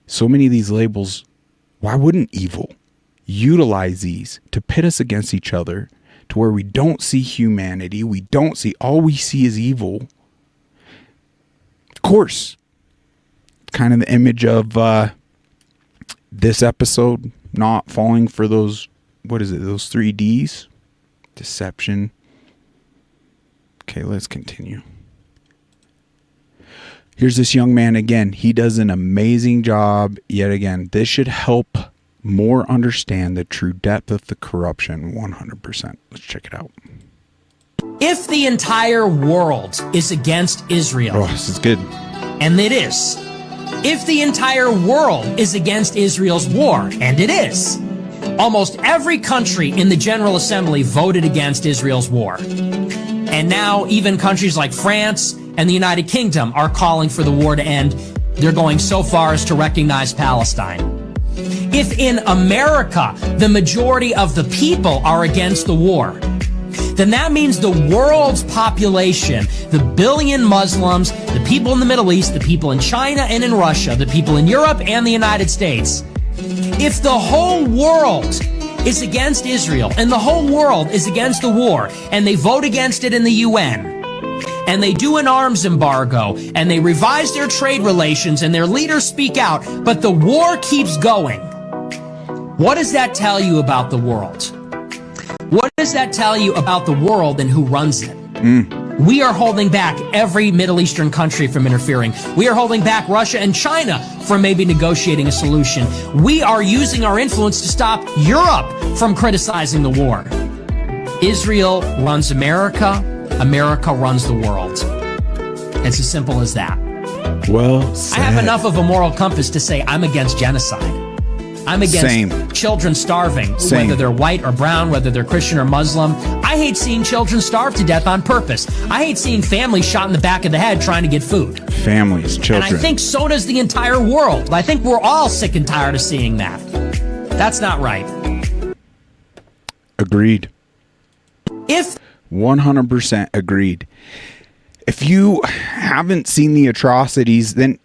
So many of these labels, why wouldn't evil utilize these to pit us against each other, to where we don't see humanity, all we see is evil? Of course, kind of the image of this episode, not falling for those, those 3 Ds? Deception. Okay, let's continue. Here's this young man again. He does an amazing job yet again. This should help more understand the true depth of the corruption 100%. Let's check it out. If the entire world is against Israel. Oh, this is good. And it is. If the entire world is against Israel's war, and it is. Almost every country in the General Assembly voted against Israel's war. And now even countries like France and the United Kingdom are calling for the war to end. They're going so far as to recognize Palestine. If in America the majority of the people are against the war, then that means the world's population, the billion Muslims, the people in the Middle East, the people in China and in Russia, the people in Europe and the United States, if the whole world is against Israel and the whole world is against the war, and they vote against it in the UN, and they do an arms embargo, and they revise their trade relations, and their leaders speak out, but the war keeps going, what does that tell you about the world? What does that tell you about the world and who runs it? We are holding back every Middle Eastern country from interfering. We are holding back Russia and China from maybe negotiating a solution. We are using our influence to stop Europe from criticizing the war. Israel runs America. America runs the world. It's as simple as that. Well said. I have enough of a moral compass to say I'm against genocide. I'm against children starving, whether they're white or brown, whether they're Christian or Muslim. I hate seeing children starve to death on purpose. I hate seeing families shot in the back of the head trying to get food. Families, children. And I think so does the entire world. I think we're all sick and tired of seeing that. That's not right. Agreed. 100% agreed. If you haven't seen the atrocities, then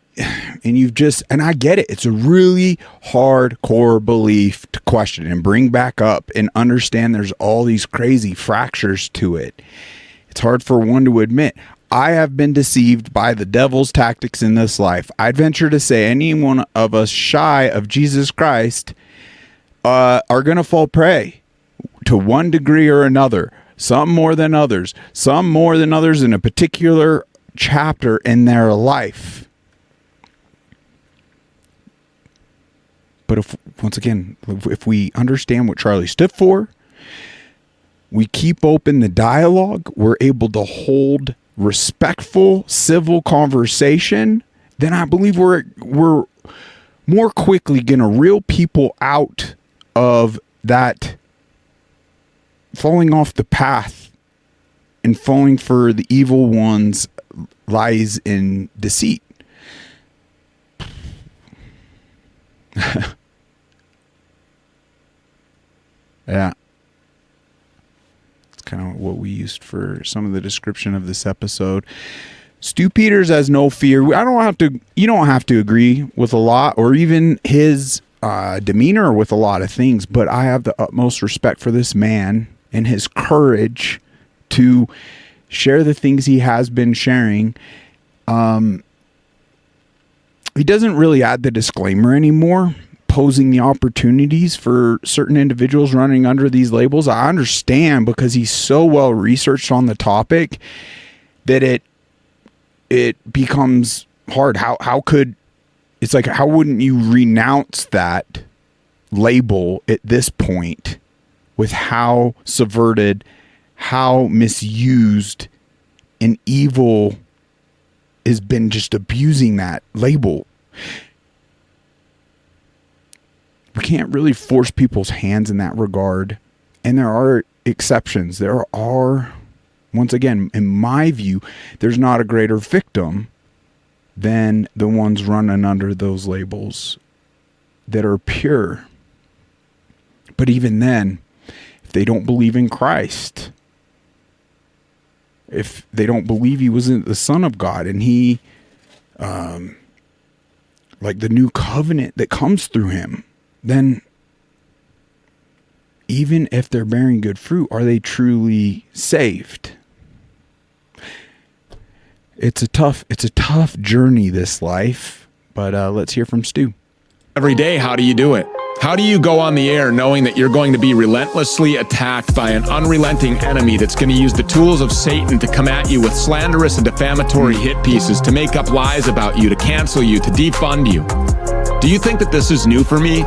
and I get it, it's a really hardcore belief to question and bring back up and understand there's all these crazy fractures to it. It's hard for one to admit. I have been deceived by the devil's tactics in this life. I'd venture to say any one of us shy of Jesus Christ are going to fall prey to one degree or another. Some more than others. Some more than others in a particular chapter in their life. But if we understand what Charlie stood for, we keep open the dialogue, we're able to hold respectful, civil conversation, then I believe we're more quickly going to reel people out of that falling off the path and falling for the evil one's lies and deceit. Yeah. It's kind of what we used for some of the description of this episode. Stu Peters has no fear. You don't have to agree with a lot or even his demeanor with a lot of things, but I have the utmost respect for this man and his courage to share the things he has been sharing. He doesn't really add the disclaimer anymore, posing the opportunities for certain individuals running under these labels. I understand because he's so well researched on the topic that it becomes hard. How wouldn't you renounce that label at this point with how subverted, how misused and evil has been just abusing that label? We can't really force people's hands in that regard. And there are exceptions. There are, once again, in my view, there's not a greater victim than the ones running under those labels that are pure. But even then, if they don't believe in Christ, if they don't believe he wasn't the Son of God and he, like the new covenant that comes through him, then even if they're bearing good fruit, are they truly saved? It's a tough journey, this life, but let's hear from Stu. Every day, how do you do it? How do you go on the air knowing that you're going to be relentlessly attacked by an unrelenting enemy that's going to use the tools of Satan to come at you with slanderous and defamatory hit pieces, to make up lies about you, to cancel you, to defund you? Do you think that this is new for me?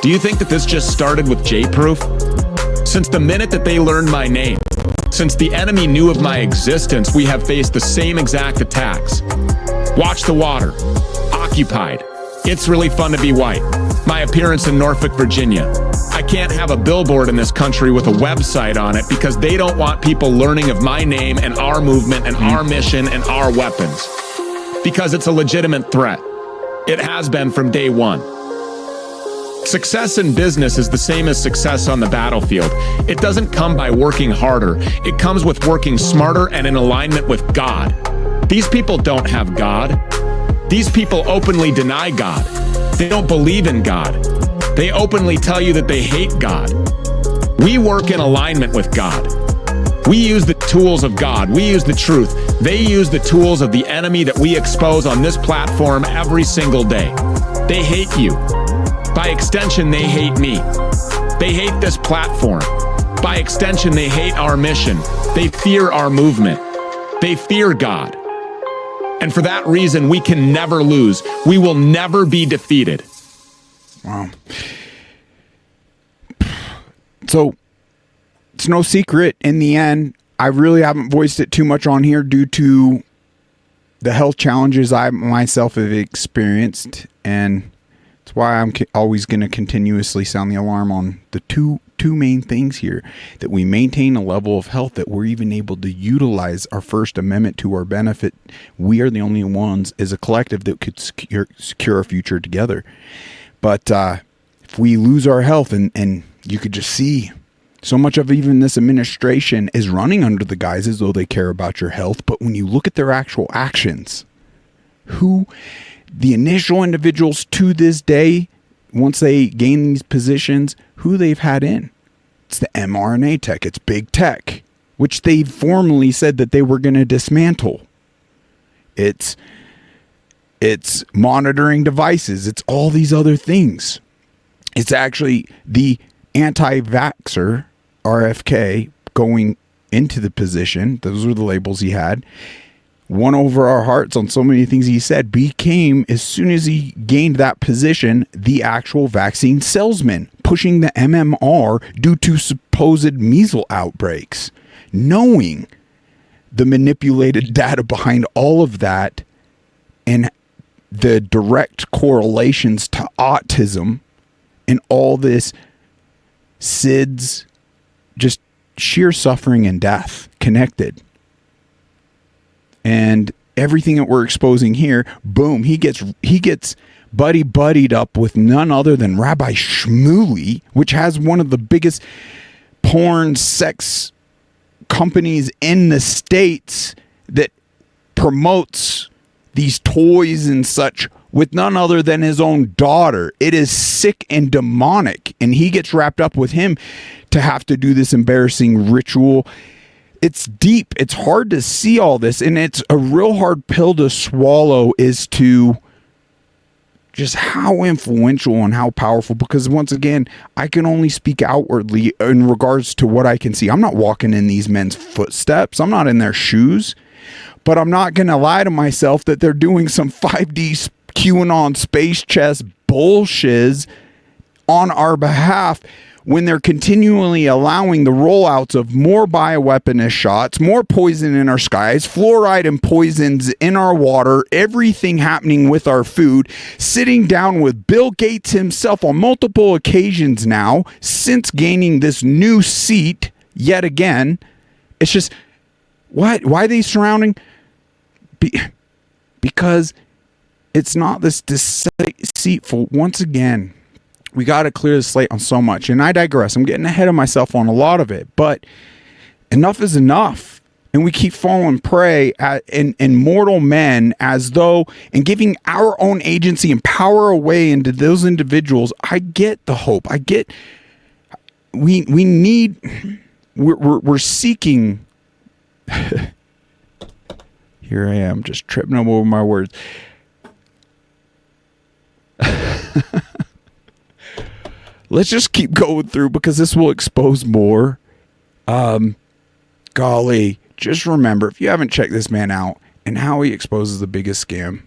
Do you think that this just started with J-Proof? Since the minute that they learned my name, since the enemy knew of my existence, we have faced the same exact attacks. Watch the Water, Occupied, It's Really Fun to Be White, my appearance in Norfolk, Virginia. I can't have a billboard in this country with a website on it because they don't want people learning of my name and our movement and our mission and our weapons. Because it's a legitimate threat. It has been from day one. Success in business is the same as success on the battlefield. It doesn't come by working harder. It comes with working smarter and in alignment with God. These people don't have God. These people openly deny God. They don't believe in God. They openly tell you that they hate God. We work in alignment with God. We use the tools of God. We use the truth. They use the tools of the enemy that we expose on this platform every single day. They hate you. By extension, they hate me. They hate this platform. By extension, they hate our mission. They fear our movement. They fear God. And for that reason, we can never lose. We will never be defeated. Wow. So it's no secret in the end, I really haven't voiced it too much on here due to the health challenges I myself have experienced, and it's why I'm always going to continuously sound the alarm on the two main things here: that we maintain a level of health, that we're even able to utilize our First Amendment to our benefit. We are the only ones as a collective that could secure our future together. But if we lose our health, and you could just see so much of even this administration is running under the guise as though they care about your health. But when you look at their actual actions, who the initial individuals to this day, once they gain these positions, who they've had in, it's the mRNA tech, it's big tech, which they formally said that they were going to dismantle. It's monitoring devices. It's all these other things. It's actually the anti-vaxxer, RFK, going into the position. Those were the labels he had. Won over our hearts on so many things he said. Became, as soon as he gained that position, the actual vaccine salesman, pushing the MMR due to supposed measles outbreaks. Knowing the manipulated data behind all of that and the direct correlations to autism and all this SIDS, just sheer suffering and death connected. And everything that we're exposing here, boom, he gets buddied up with none other than Rabbi Shmuley, which has one of the biggest porn sex companies in the States that promotes these toys and such with none other than his own daughter. It is sick and demonic, and he gets wrapped up with him to have to do this embarrassing ritual. It's deep. It's hard to see all this, and it's a real hard pill to swallow as to just how influential and how powerful, because once again, I can only speak outwardly in regards to what I can see. I'm not walking in these men's footsteps. I'm not in their shoes, but I'm not going to lie to myself that they're doing some 5D QAnon space chess bullshiz on our behalf when they're continually allowing the rollouts of more bioweaponist shots, more poison in our skies, fluoride and poisons in our water, everything happening with our food, sitting down with Bill Gates himself on multiple occasions now since gaining this new seat yet again. It's just, why are they surrounding? Because it's not this deceitful. Once again, we got to clear the slate on so much. And I digress. I'm getting ahead of myself on a lot of it. But enough is enough. And we keep falling prey in mortal men as though, and giving our own agency and power away into those individuals. I get the hope. I get, we're seeking. Here I am, just tripping over my words. Let's just keep going through, because this will expose more. Golly, just remember, if you haven't checked this man out and how he exposes the biggest scam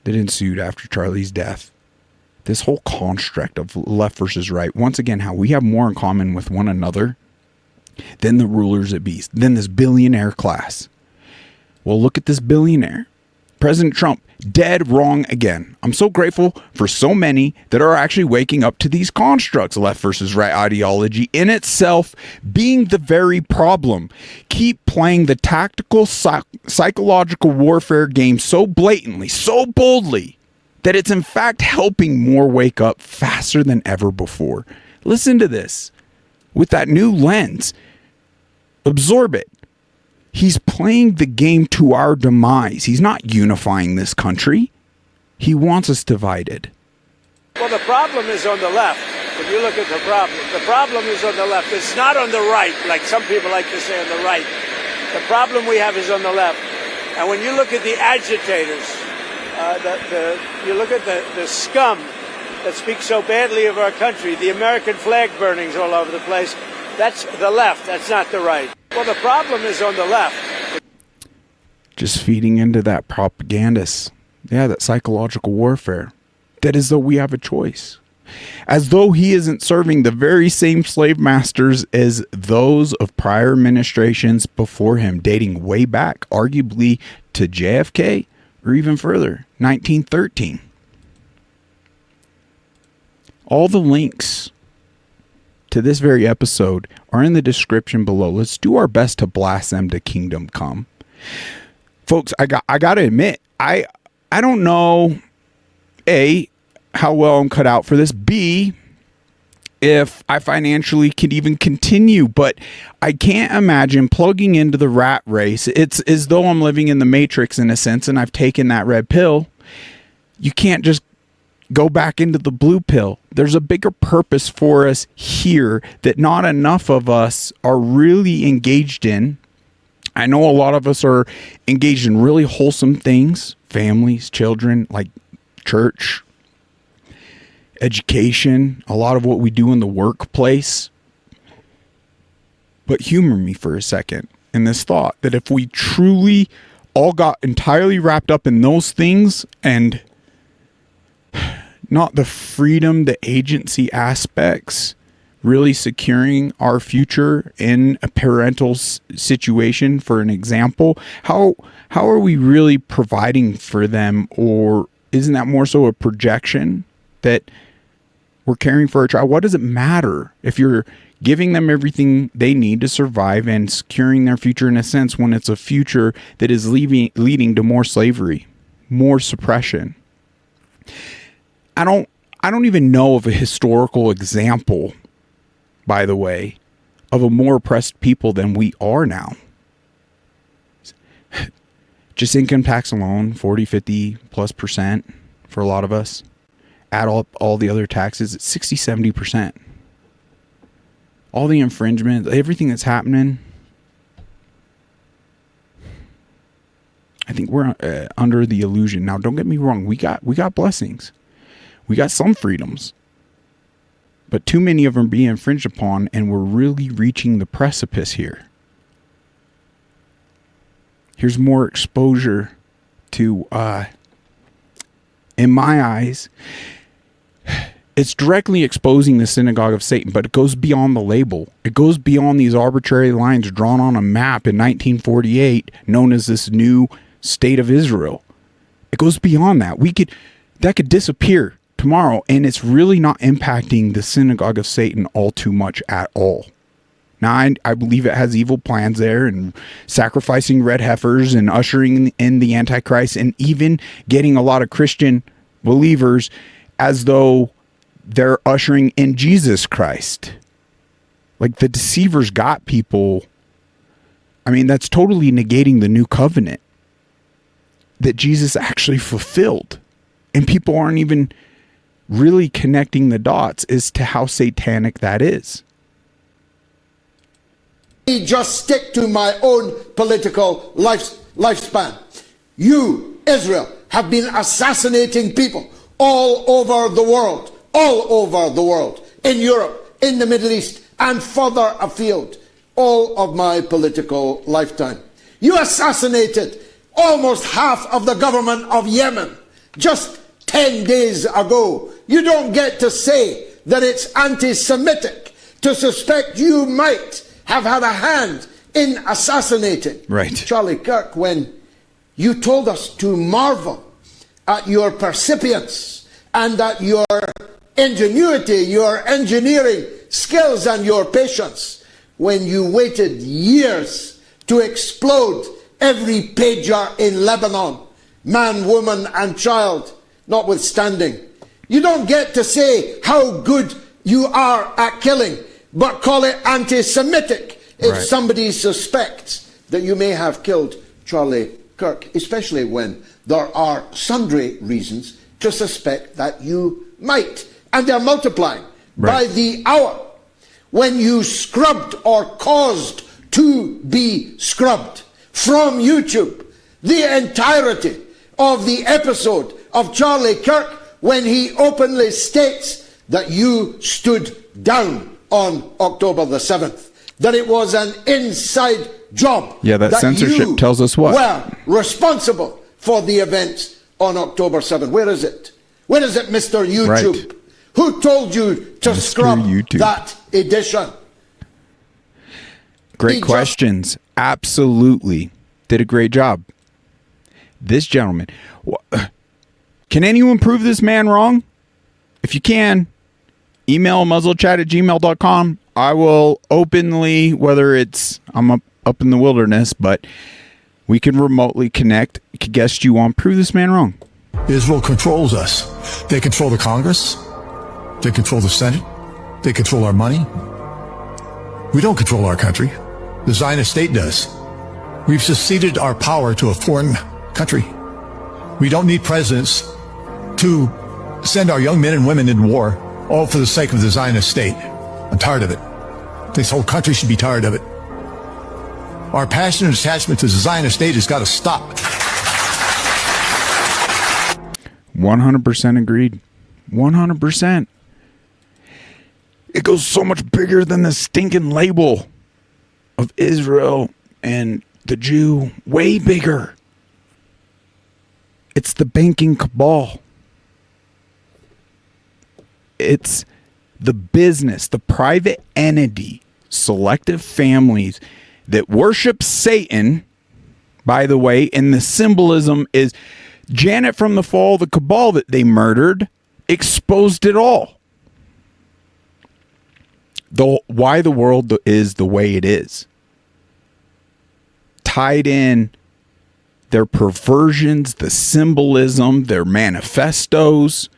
that ensued after Charlie's death, this whole construct of left versus right, once again, how we have more in common with one another than the rulers at beast, than this billionaire class. Well, look at this billionaire. President Trump, dead wrong again. I'm so grateful for so many that are actually waking up to these constructs, left versus right ideology in itself being the very problem. Keep playing the tactical psychological warfare game so blatantly, so boldly, that it's in fact helping more wake up faster than ever before. Listen to this. With that new lens, absorb it. He's playing the game to our demise. He's not unifying this country. He wants us divided. Well, the problem is on the left. If you look at the problem is on the left. It's not on the right, like some people like to say on the right. The problem we have is on the left. And when you look at the agitators, you look at the scum that speaks so badly of our country, the American flag burnings all over the place, that's the left. That's not the right. Well, the problem is on the left. Just feeding into that propagandist. Yeah, that psychological warfare. That as though we have a choice. As though he isn't serving the very same slave masters as those of prior administrations before him, dating way back, arguably to JFK or even further, 1913. All the links to this very episode are in the description below. Let's do our best to blast them to kingdom come. Folks, I got to admit, I don't know, A, how well I'm cut out for this, B, if I financially could even continue, but I can't imagine plugging into the rat race. It's as though I'm living in the Matrix in a sense, and I've taken that red pill. You can't just go back into the blue pill. There's a bigger purpose for us here that not enough of us are really engaged in. I know a lot of us are engaged in really wholesome things, families, children, like church, education, a lot of what we do in the workplace. But humor me for a second in this thought that if we truly all got entirely wrapped up in those things and not the freedom, the agency aspects, really securing our future in a parental situation, for an example, how are we really providing for them? Or isn't that more so a projection that we're caring for a child? What does it matter if you're giving them everything they need to survive and securing their future in a sense when it's a future that is leading to more slavery, more suppression? I don't even know of a historical example, by the way, of a more oppressed people than we are now. Just income tax alone, 40-50+% for a lot of us. Add up all the other taxes, it's 60-70%. All the infringements, everything that's happening. I think we're under the illusion. Now, don't get me wrong. We got blessings. We got some freedoms. But too many of them are being infringed upon, and we're really reaching the precipice here. Here's more exposure to, in my eyes, it's directly exposing the synagogue of Satan, but it goes beyond the label. It goes beyond these arbitrary lines drawn on a map in 1948, known as this new state of Israel. It goes beyond that. That could disappear tomorrow, and it's really not impacting the synagogue of Satan all too much at all. Now, I believe it has evil plans there, and sacrificing red heifers and ushering in the Antichrist, and even getting a lot of Christian believers as though they're ushering in Jesus Christ. Like, the deceivers got people. I mean, that's totally negating the new covenant that Jesus actually fulfilled. And people aren't even really connecting the dots as to how satanic that is. Just stick to my own political lifespan. You, Israel, have been assassinating people all over the world, in Europe, in the Middle East, and further afield, all of my political lifetime. You assassinated almost half of the government of Yemen just 10 days ago. You don't get to say that it's anti-Semitic to suspect you might have had a hand in assassinating Charlie Kirk, when you told us to marvel at your percipience and at your ingenuity, your engineering skills, and your patience, when you waited years to explode every pager in Lebanon, man, woman, and child notwithstanding. You don't get to say how good you are at killing, but call it anti-Semitic if somebody suspects that you may have killed Charlie Kirk, especially when there are sundry reasons to suspect that you might. And they're multiplying by the hour. When you scrubbed or caused to be scrubbed from YouTube the entirety of the episode of Charlie Kirk, when he openly states that you stood down on October the 7th. that it was an inside job. Yeah, that censorship you tells us what? were responsible for the events on October 7th. Where is it? Where is it, Mr. YouTube? Right. Who told you to Mr. scrub YouTube. that edition? Great questions. Absolutely. Did a great job. This gentleman. Can anyone prove this man wrong? If you can, email muzzlechat@gmail.com. I will openly, whether it's I'm up in the wilderness, but we can remotely connect, guest you on, prove this man wrong. Israel controls us. They control the Congress. They control the Senate. They control our money. We don't control our country. The Zionist state does. We've ceded our power to a foreign country. We don't need presidents to send our young men and women in war, all for the sake of the Zionist state. I'm tired of it. This whole country should be tired of it. Our passionate attachment to the Zionist state has got to stop. 100% agreed. 100%. It goes so much bigger than the stinking label of Israel and the Jew. Way bigger. It's the banking cabal. It's the business, the private entity, selective families that worship Satan, by the way, and the symbolism is Janet from the fall, the cabal that they murdered, exposed it all. Why the world is the way it is. Tied in their perversions, the symbolism, their manifestos.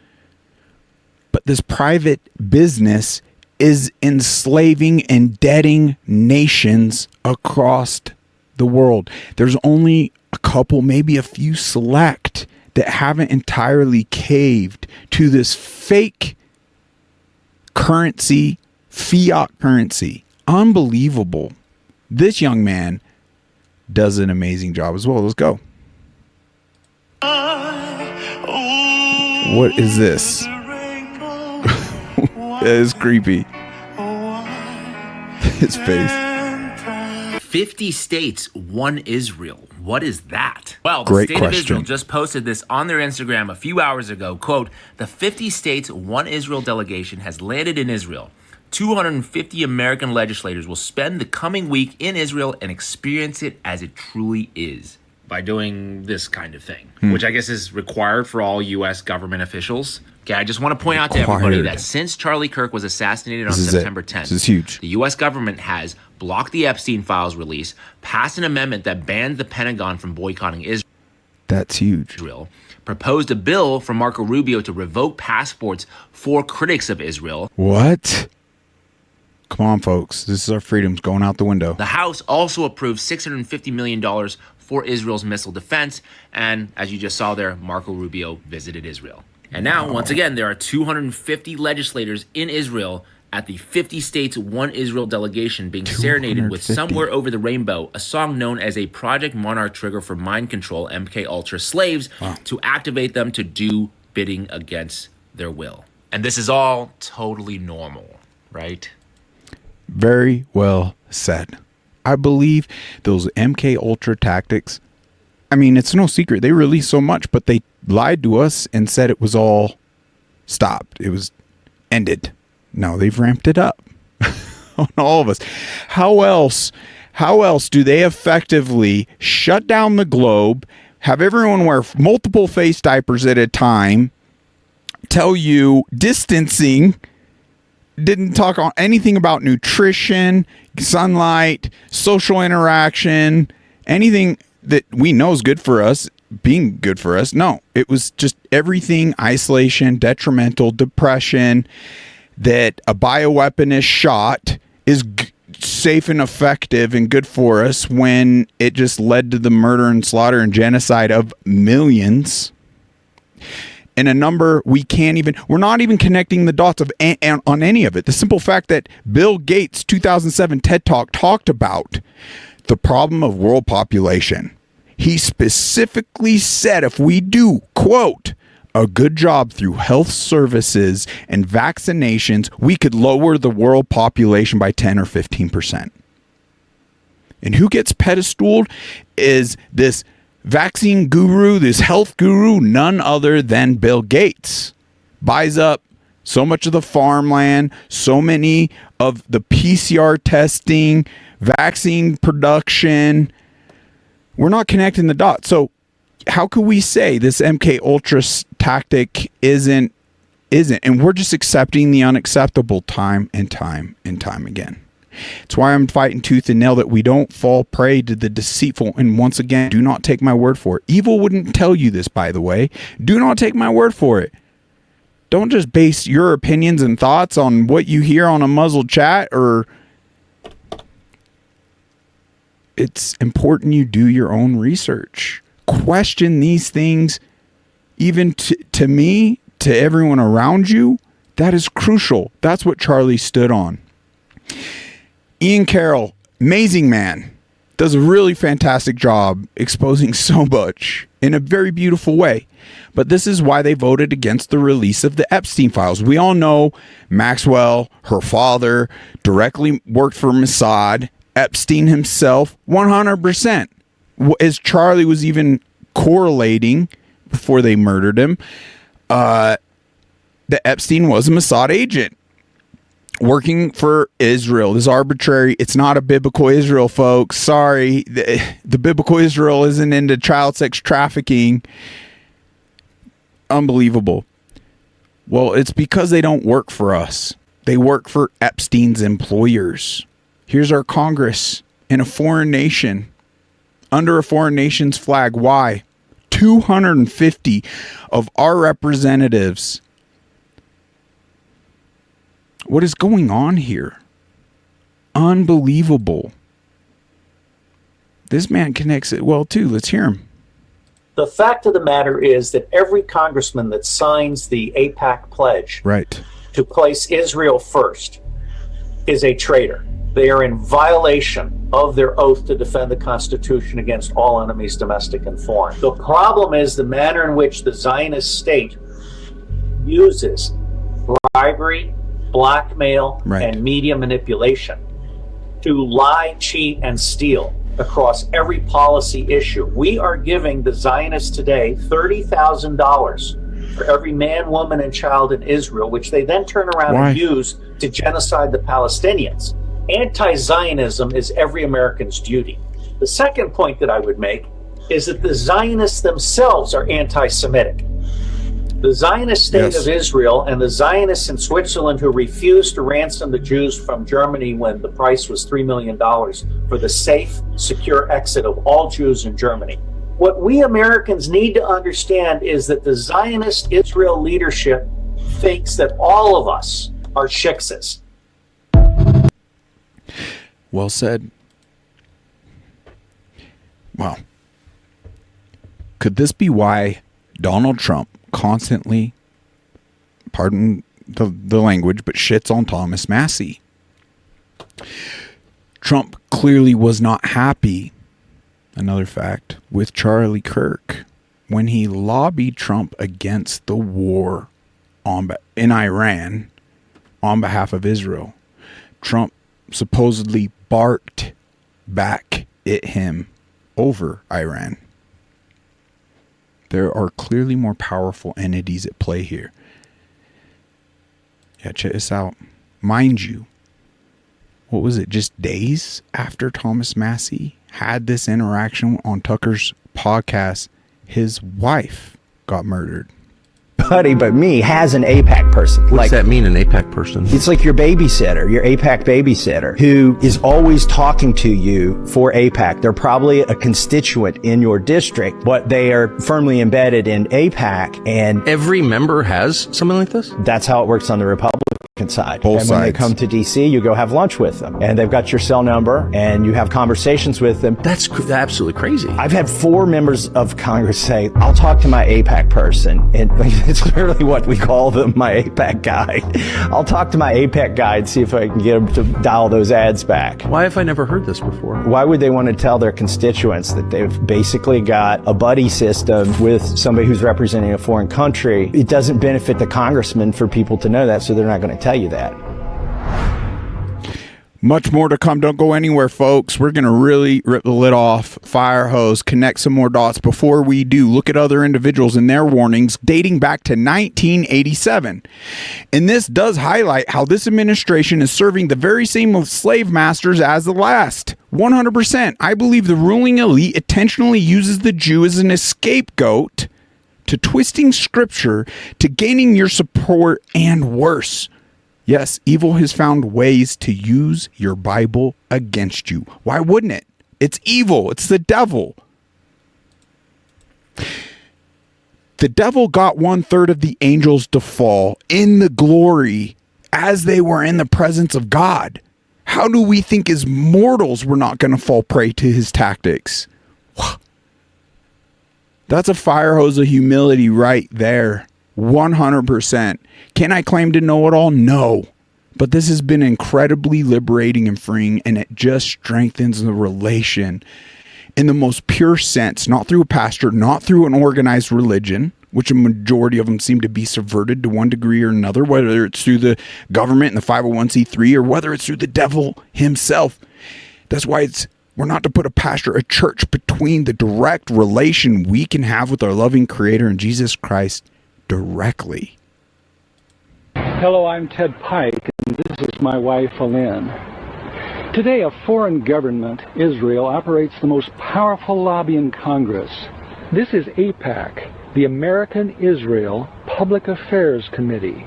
But this private business is enslaving and indebting nations across the world. There's only a couple, maybe a few select that haven't entirely caved to this fake currency, fiat currency. Unbelievable. This young man does an amazing job as well. Let's go. What is this? That is creepy. His face. 50 states, one Israel. What is that? Well, the Great state question. of Israel just posted this on their Instagram a few hours ago. Quote, the 50 states, one Israel delegation has landed in Israel. 250 American legislators will spend the coming week in Israel and experience it as it truly is. By doing this kind of thing, which I guess is required for all U.S. government officials. Okay, I just want to point out to everybody that since Charlie Kirk was assassinated on September 10th, this is huge. The U.S. government has blocked the Epstein files release, passed an amendment that bans the Pentagon from boycotting Israel. That's huge. Proposed a bill from Marco Rubio to revoke passports for critics of Israel. What? Come on, folks. This is our freedoms going out the window. The House also approved $650 million for Israel's missile defense. And as you just saw there, Marco Rubio visited Israel. And now, once again, there are 250 legislators in Israel at the 50 states, one Israel delegation being serenaded with Somewhere Over the Rainbow, a song known as a Project Monarch trigger for mind control MK Ultra slaves to activate them to do bidding against their will. And this is all totally normal, right? Very well said. I believe those MK Ultra tactics, I mean, it's no secret. They released so much, but they lied to us and said it was all stopped. It was ended. No, they've ramped it up on all of us. How else do they effectively shut down the globe, have everyone wear multiple face diapers at a time, tell you distancing, didn't talk on anything about nutrition, sunlight, social interaction, anything that we know is good for us, being good for us. No, it was just everything, isolation, detrimental, depression, that a bioweaponist shot is safe and effective and good for us when it just led to the murder and slaughter and genocide of millions. And a number we're not even connecting the dots on any of it. The simple fact that Bill Gates' 2007 TED Talk talked about the problem of world population. He specifically said if we do, quote, a good job through health services and vaccinations, we could lower the world population by 10 or 15%. And who gets pedestaled is this vaccine guru, this health guru, none other than Bill Gates. Buys up so much of the farmland, so many of the PCR testing, vaccine production. We're not connecting the dots. So how could we say this MK Ultra tactic isn't, and we're just accepting the unacceptable time and time and time again. It's why I'm fighting tooth and nail that we don't fall prey to the deceitful. And once again, do not take my word for it. Evil wouldn't tell you this, by the way. Do not take my word for it. Don't just base your opinions and thoughts on what you hear on a muzzled chat, or it's important you do your own research. Question these things, even to me, to everyone around you. That is crucial. That's what Charlie stood on. Ian Carroll, amazing man, does a really fantastic job exposing so much in a very beautiful way. But this is why they voted against the release of the Epstein files. We all know Maxwell, her father, directly worked for Mossad. Epstein himself, 100%. As Charlie was even correlating before they murdered him, that Epstein was a Mossad agent working for Israel. This is arbitrary. It's not a biblical Israel, folks. Sorry. The biblical Israel isn't into child sex trafficking. Unbelievable. Well, it's because they don't work for us. They work for Epstein's employers. Here's our Congress in a foreign nation, under a foreign nation's flag. Why? 250 of our representatives. What is going on here? Unbelievable. This man connects it well too. Let's hear him. The fact of the matter is that every congressman that signs the AIPAC pledge to place Israel first is a traitor. They are in violation of their oath to defend the Constitution against all enemies, domestic and foreign. The problem is the manner in which the Zionist state uses bribery, blackmail, and media manipulation to lie, cheat, and steal across every policy issue. We are giving the Zionists today $30,000 for every man, woman, and child in Israel, which they then turn around and use to genocide the Palestinians. Anti-Zionism is every American's duty. The second point that I would make is that the Zionists themselves are anti-Semitic. The Zionist state of Israel and the Zionists in Switzerland who refused to ransom the Jews from Germany when the price was $3 million for the safe, secure exit of all Jews in Germany. What we Americans need to understand is that the Zionist Israel leadership thinks that all of us are shiksas. Well said. Wow. Could this be why Donald Trump constantly, pardon the language, but shits on Thomas Massie? Trump clearly was not happy, another fact, with Charlie Kirk when he lobbied Trump against the war in Iran on behalf of Israel. Trump supposedly barked back at him over Iran. There are clearly more powerful entities at play here. Yeah, check this out. Mind you, what was it, just days after Thomas Massie had this interaction on Tucker's podcast, his wife got murdered. Buddy but me has an AIPAC person. What does that mean, an AIPAC person? It's like your babysitter, your AIPAC babysitter, who is always talking to you for AIPAC. They're probably a constituent in your district, but they are firmly embedded in AIPAC. And every member has something like this? That's how it works on the Republican side. Both and when sides. they come to DC, you go have lunch with them, and they've got your cell number, and you have conversations with them. That's absolutely crazy. I've had 4 members of Congress say, I'll talk to my AIPAC person, and it's literally what we call them, my AIPAC guy. I'll talk to my AIPAC guy and see if I can get him to dial those ads back. Why have I never heard this before? Why would they want to tell their constituents that they've basically got a buddy system with somebody who's representing a foreign country? It doesn't benefit the congressman for people to know that, so they're not going to tell you that. Much more to come. Don't go anywhere, folks. We're going to really rip the lid off, fire hose, connect some more dots. Before we do, look at other individuals and their warnings dating back to 1987. And this does highlight how this administration is serving the very same slave masters as the last. 100%. I believe the ruling elite intentionally uses the Jew as an scapegoat to twisting scripture to gaining your support and worse. Yes, evil has found ways to use your Bible against you. Why wouldn't it? It's evil. It's the devil. The devil got 1/3 of the angels to fall in the glory as they were in the presence of God. How do we think as mortals we're not going to fall prey to his tactics? That's a fire hose of humility right there. 100%. Can I claim to know it all? No. But this has been incredibly liberating and freeing, and it just strengthens the relation in the most pure sense, not through a pastor, not through an organized religion, which a majority of them seem to be subverted to one degree or another, whether it's through the government and the 501c3 or whether it's through the devil himself. That's why we're not to put a pastor, a church between the direct relation we can have with our loving Creator and Jesus Christ directly. Hello, I'm Ted Pike, and this is my wife, Alin. Today, a foreign government, Israel, operates the most powerful lobby in Congress. This is AIPAC, the American Israel Public Affairs Committee.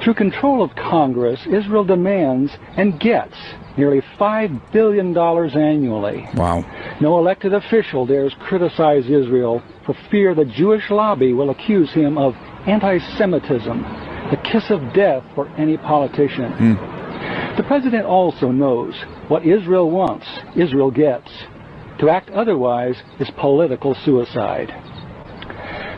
Through control of Congress, Israel demands and gets nearly $5 billion annually. Wow. No elected official dares criticize Israel for fear the Jewish lobby will accuse him of anti-Semitism, the kiss of death for any politician. The president also knows what Israel wants, Israel gets. To act otherwise is political suicide.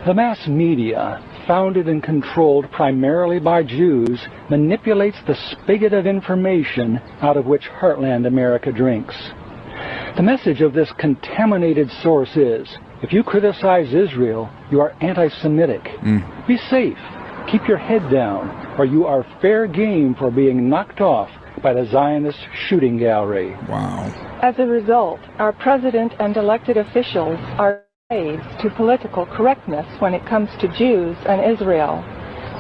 The mass media, founded and controlled primarily by Jews, manipulates the spigot of information out of which Heartland America drinks. The message of this contaminated source is, if you criticize Israel, you are anti-Semitic. Be safe. Keep your head down, or you are fair game for being knocked off by the Zionist shooting gallery. Wow. As a result, our president and elected officials are slaves to political correctness when it comes to Jews and Israel.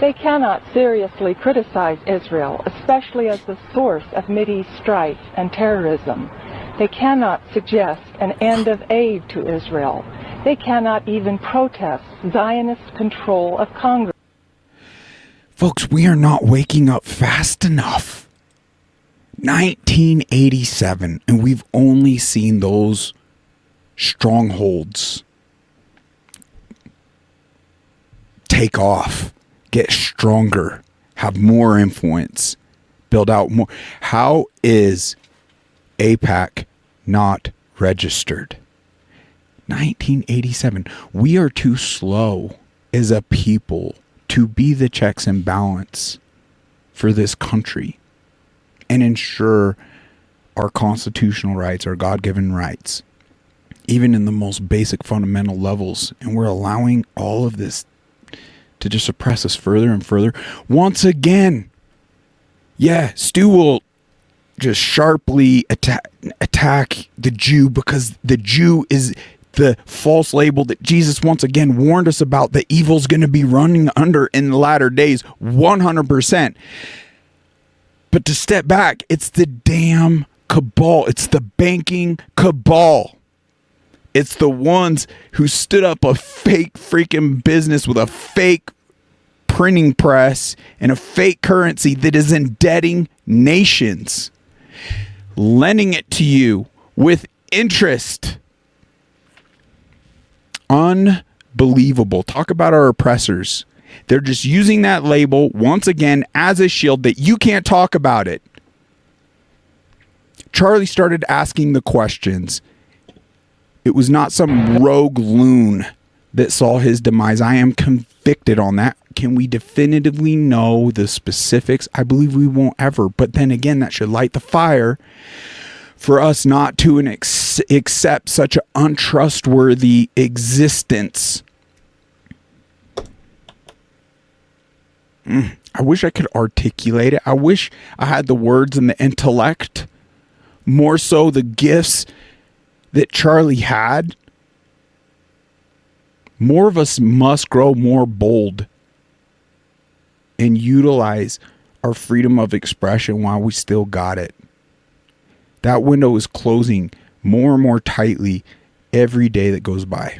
They cannot seriously criticize Israel, especially as the source of Mideast strife and terrorism. They cannot suggest an end of aid to Israel. They cannot even protest Zionist control of Congress. Folks, we are not waking up fast enough. 1987, and we've only seen those strongholds take off, get stronger, have more influence, build out more. How is AIPAC not registered? 1987. We are too slow as a people to be the checks and balance for this country and ensure our constitutional rights, our God-given rights, even in the most basic fundamental levels. And we're allowing all of this to just suppress us further and further. Once again, yeah, Stu will just sharply attack the Jew because the Jew is the false label that Jesus once again warned us about, the evil's going to be running under in the latter days, 100%. But to step back, it's the damn cabal. It's the banking cabal. It's the ones who stood up a fake freaking business with a fake printing press and a fake currency that is indebting nations, lending it to you with interest. Unbelievable. Talk about our oppressors. They're just using that label once again as a shield that you can't talk about it. Charlie started asking the questions. It was not some rogue loon that saw his demise. I am convicted on that. Can we definitively know the specifics? I believe we won't ever. But then again, that should light the fire for us not to accept such an untrustworthy existence. I wish I could articulate it. I wish I had the words and the intellect more so the gifts that Charlie had, more of us must grow more bold and utilize our freedom of expression while we still got it. That window is closing more and more tightly every day that goes by.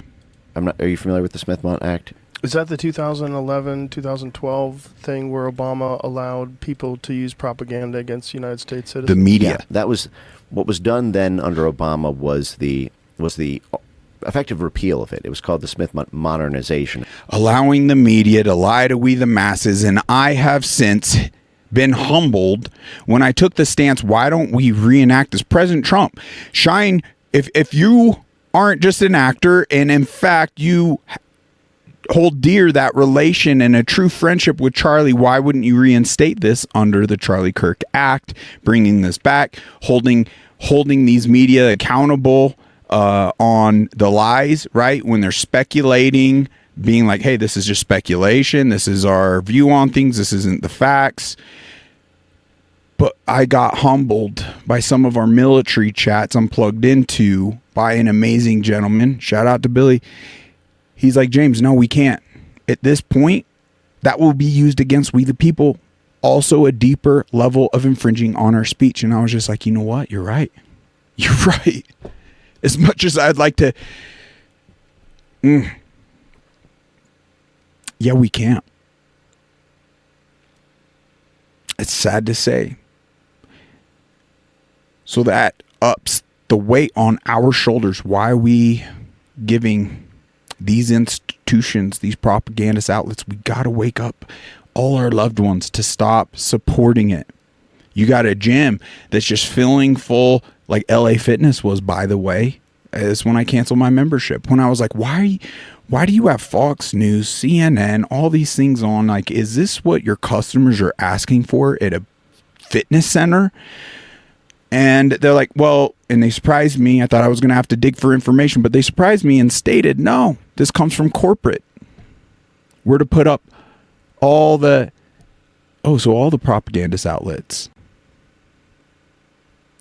Are you familiar with the Smith-Mont Act? Is that the 2011, 2012 thing where Obama allowed people to use propaganda against United States citizens? The media. Yeah, that was what was done then under Obama was the effective repeal of it. It was called the Smith-Mont modernization. Allowing the media to lie to we the masses, and I have since been humbled when I took the stance, why don't we reenact as President Trump? Shine, if you aren't just an actor, and in fact you hold dear that relation and a true friendship with Charlie, why wouldn't you reinstate this under the Charlie Kirk Act, bringing this back, holding these media accountable on the lies, right? When they're speculating, being like, hey, this is just speculation. This is our view on things. This isn't the facts. But I got humbled by some of our military chats I'm plugged into by an amazing gentleman. Shout out to Billy. He's like, James, no, we can't. At this point, that will be used against we the people. Also a deeper level of infringing on our speech. And I was just like, you know what? You're right. You're right. As much as I'd like to, yeah, we can't. It's sad to say. So that ups the weight on our shoulders. Why are we giving these institutions, these propagandist outlets? We got to wake up all our loved ones to stop supporting it. You got a gym that's just filling full, like LA Fitness was, by the way. It's when I canceled my membership. When I was like, why do you have Fox News, CNN, all these things on? Like, is this what your customers are asking for at a fitness center? And they're like, well, and they surprised me. I thought I was going to have to dig for information, but they surprised me and stated, no, this comes from corporate. We're to put up all the propagandist outlets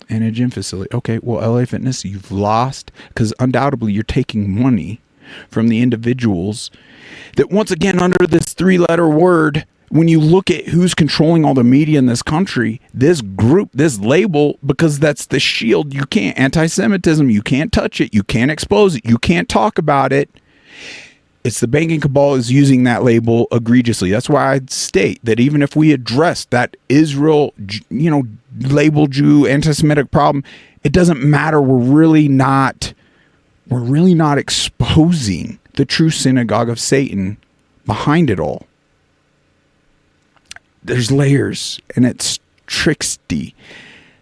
and a gym facility. Okay, well, LA Fitness, you've lost, because undoubtedly you're taking money from the individuals that, once again, under this 3-letter word, when you look at who's controlling all the media in this country, this group, this label, because that's the shield. You can't, anti-Semitism, you can't touch it, you can't expose it, you can't talk about it. It's the banking cabal is using that label egregiously. That's why I'd state that even if we address that Israel, label Jew, anti-Semitic problem, it doesn't matter. We're really not exposing the true synagogue of Satan behind it all. There's layers, and it's tricksy.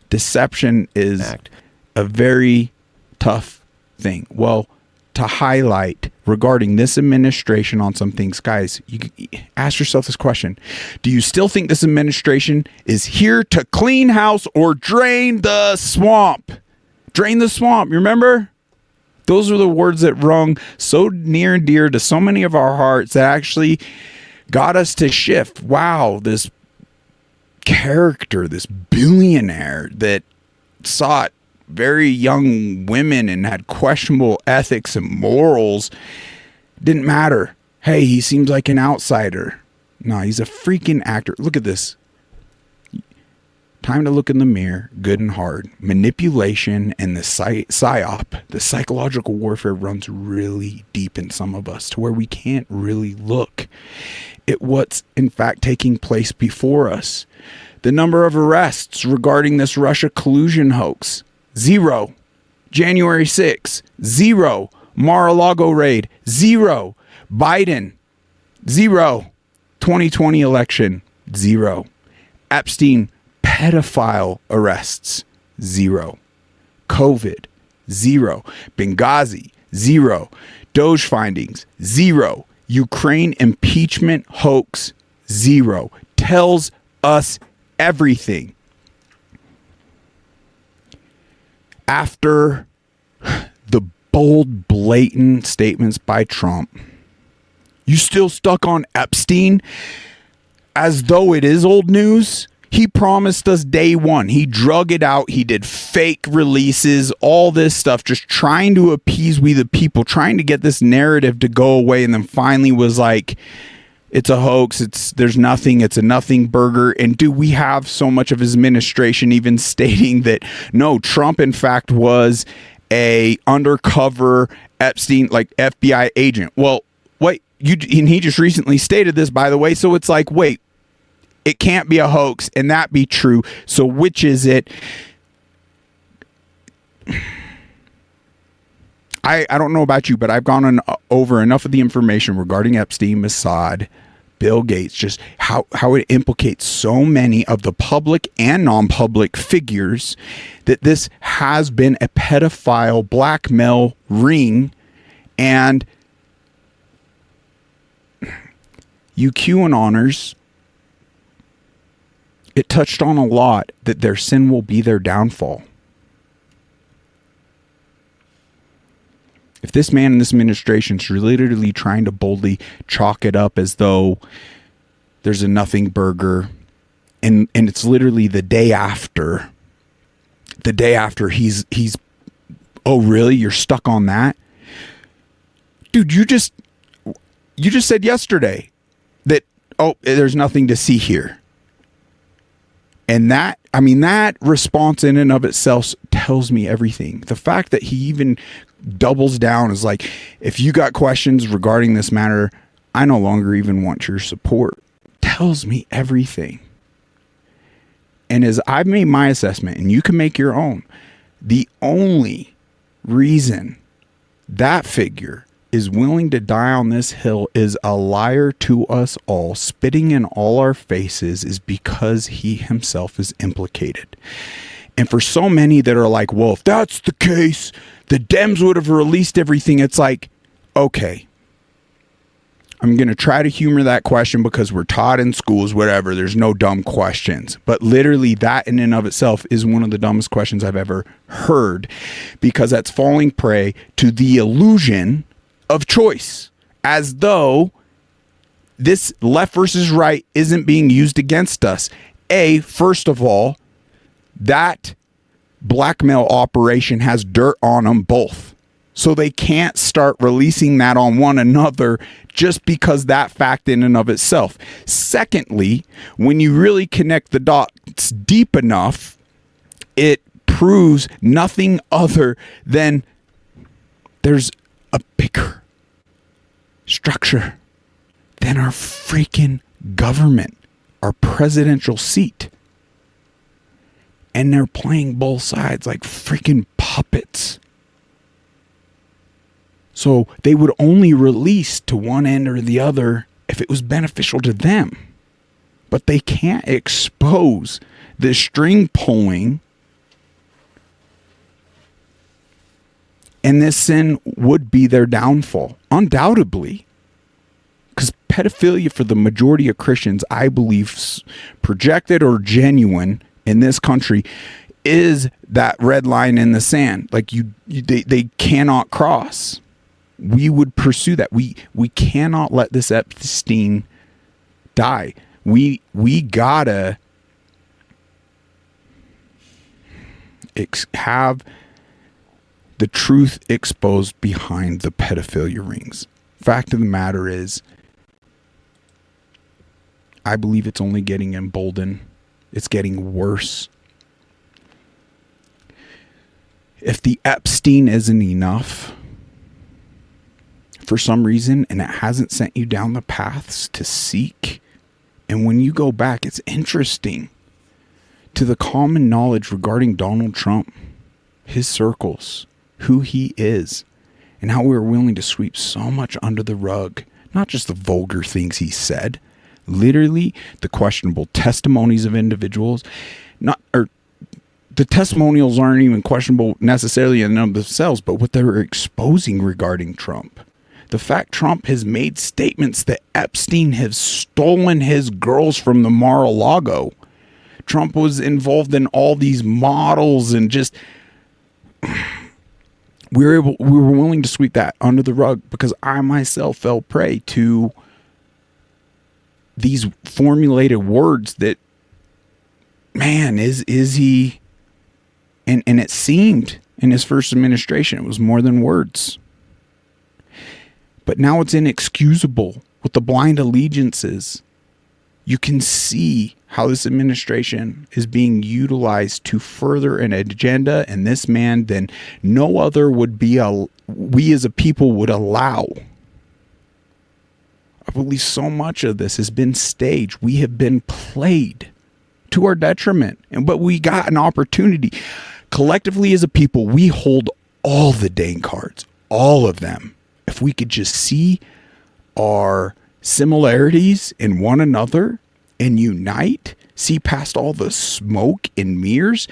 Deception is a very tough thing. Well, to highlight regarding this administration on some things, guys, you ask yourself this question. Do you still think this administration is here to clean house or drain the swamp? Drain the swamp, you remember? Those are the words that rung so near and dear to so many of our hearts that actually got us to shift. Wow, this character, this billionaire that sought very young women and had questionable ethics and morals, didn't matter. Hey, he seems like an outsider. No, he's a freaking actor. Look at this. Time to look in the mirror, good and hard. Manipulation and the psyop, the psychological warfare runs really deep in some of us to where we can't really look at what's in fact taking place before us. The number of arrests regarding this Russia collusion hoax, 0. January 6, 0. Mar-a-Lago raid, 0. Biden, 0. 2020 election, 0. Epstein pedophile arrests, 0. COVID, 0. Benghazi, 0. Doge findings, 0. Ukraine impeachment hoax, 0. Tells us everything. After the bold, blatant statements by Trump, you still stuck on Epstein as though it is old news? He promised us day one. He drug it out. He did fake releases, all this stuff, just trying to appease we the people, trying to get this narrative to go away, and then finally was like, it's a hoax. There's nothing. It's a nothing burger. And do we have so much of his administration even stating that no, Trump in fact was a undercover Epstein, like FBI agent? Well, wait, and he just recently stated this, by the way. So it's like, wait, it can't be a hoax and that be true. So which is it? I don't know about you, but I've gone over enough of the information regarding Epstein, Mossad, Bill Gates, just how it implicates so many of the public and non-public figures, that this has been a pedophile blackmail ring. And you QAnoners, it touched on a lot that their sin will be their downfall. If this man in this administration is literally trying to boldly chalk it up as though there's a nothing burger, and it's literally the day after he's oh really, you're stuck on that? Dude, you just said yesterday that, oh, there's nothing to see here. And that response in and of itself tells me everything. The fact that he even doubles down is like, if you got questions regarding this matter, I no longer even want your support, tells me everything. And as I've made my assessment, and you can make your own, the only reason that figure is willing to die on this hill is a liar to us all, spitting in all our faces, is because he himself is implicated. And for so many that are like, well, if that's the case, the Dems would have released everything. It's like, okay, I'm going to try to humor that question because we're taught in schools, whatever, there's no dumb questions. But literally that in and of itself is one of the dumbest questions I've ever heard, because that's falling prey to the illusion of choice, as though this left versus right isn't being used against us. First of all, that blackmail operation has dirt on them both. So they can't start releasing that on one another just because that fact in and of itself. Secondly, when you really connect the dots deep enough, it proves nothing other than there's a bigger structure than our freaking government, our presidential seat. And they're playing both sides like freaking puppets. So they would only release to one end or the other if it was beneficial to them. But they can't expose the string pulling. And this sin would be their downfall, undoubtedly. Because pedophilia for the majority of Christians, I believe, projected or genuine in this country, is that red line in the sand. Like they cannot cross. We would pursue that. We cannot let this Epstein die. We gotta have the truth exposed behind the pedophilia rings. Fact of the matter is, I believe it's only getting emboldened. It's getting worse. If the Epstein isn't enough for some reason, and it hasn't sent you down the paths to seek, and when you go back, it's interesting to the common knowledge regarding Donald Trump, his circles, who he is, and how we're willing to sweep so much under the rug. Not just the vulgar things he said, literally the questionable testimonies of individuals. The testimonials aren't even questionable necessarily in and of themselves, but what they're exposing regarding Trump. The fact Trump has made statements that Epstein has stolen his girls from the Mar-a-Lago. Trump was involved in all these models, and just we were willing to sweep that under the rug because I myself fell prey to these formulated words that man, is he? And it seemed in his first administration it was more than words. But now it's inexcusable with the blind allegiances. You can see how this administration is being utilized to further an agenda, and this man than no other would be we as a people would allow. I believe so much of this has been staged. We have been played to our detriment, but we got an opportunity. Collectively as a people, we hold all the dang cards, all of them. If we could just see our similarities in one another and unite, see past all the smoke and mirrors,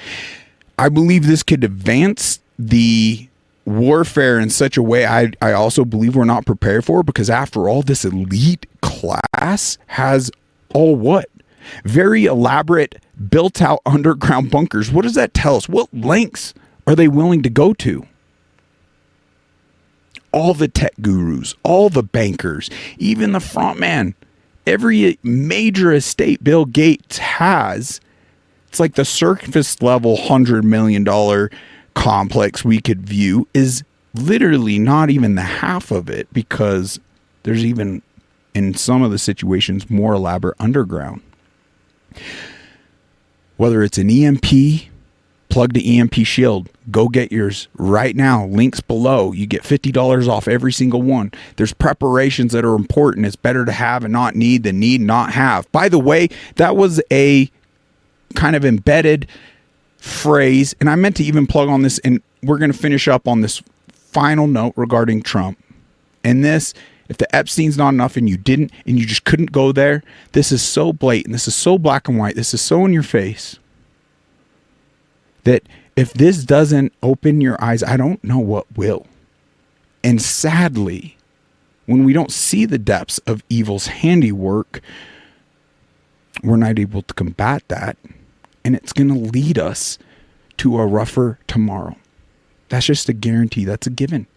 I believe this could advance the warfare in such a way I also believe we're not prepared for, because after all, this elite class has all what? Very elaborate, built out underground bunkers. What does that tell us? What lengths are they willing to go to? All the tech gurus, all the bankers, even the front man, every major estate Bill Gates has, it's like the surface level $100 million complex we could view is literally not even the half of it, because there's even in some of the situations more elaborate underground. Whether it's an EMP, plug to EMP Shield, go get yours right now. Links below. You get $50 off every single one. There's preparations that are important. It's better to have and not need than need and not have. By the way, that was a kind of embedded phrase, and I meant to even plug on this, and we're going to finish up on this final note regarding Trump. And this, if the Epstein's not enough and you didn't, and you just couldn't go there, this is so blatant. This is so black and white. This is so in your face that if this doesn't open your eyes, I don't know what will. And sadly, when we don't see the depths of evil's handiwork, we're not able to combat that. And it's going to lead us to a rougher tomorrow. That's just a guarantee. That's a given.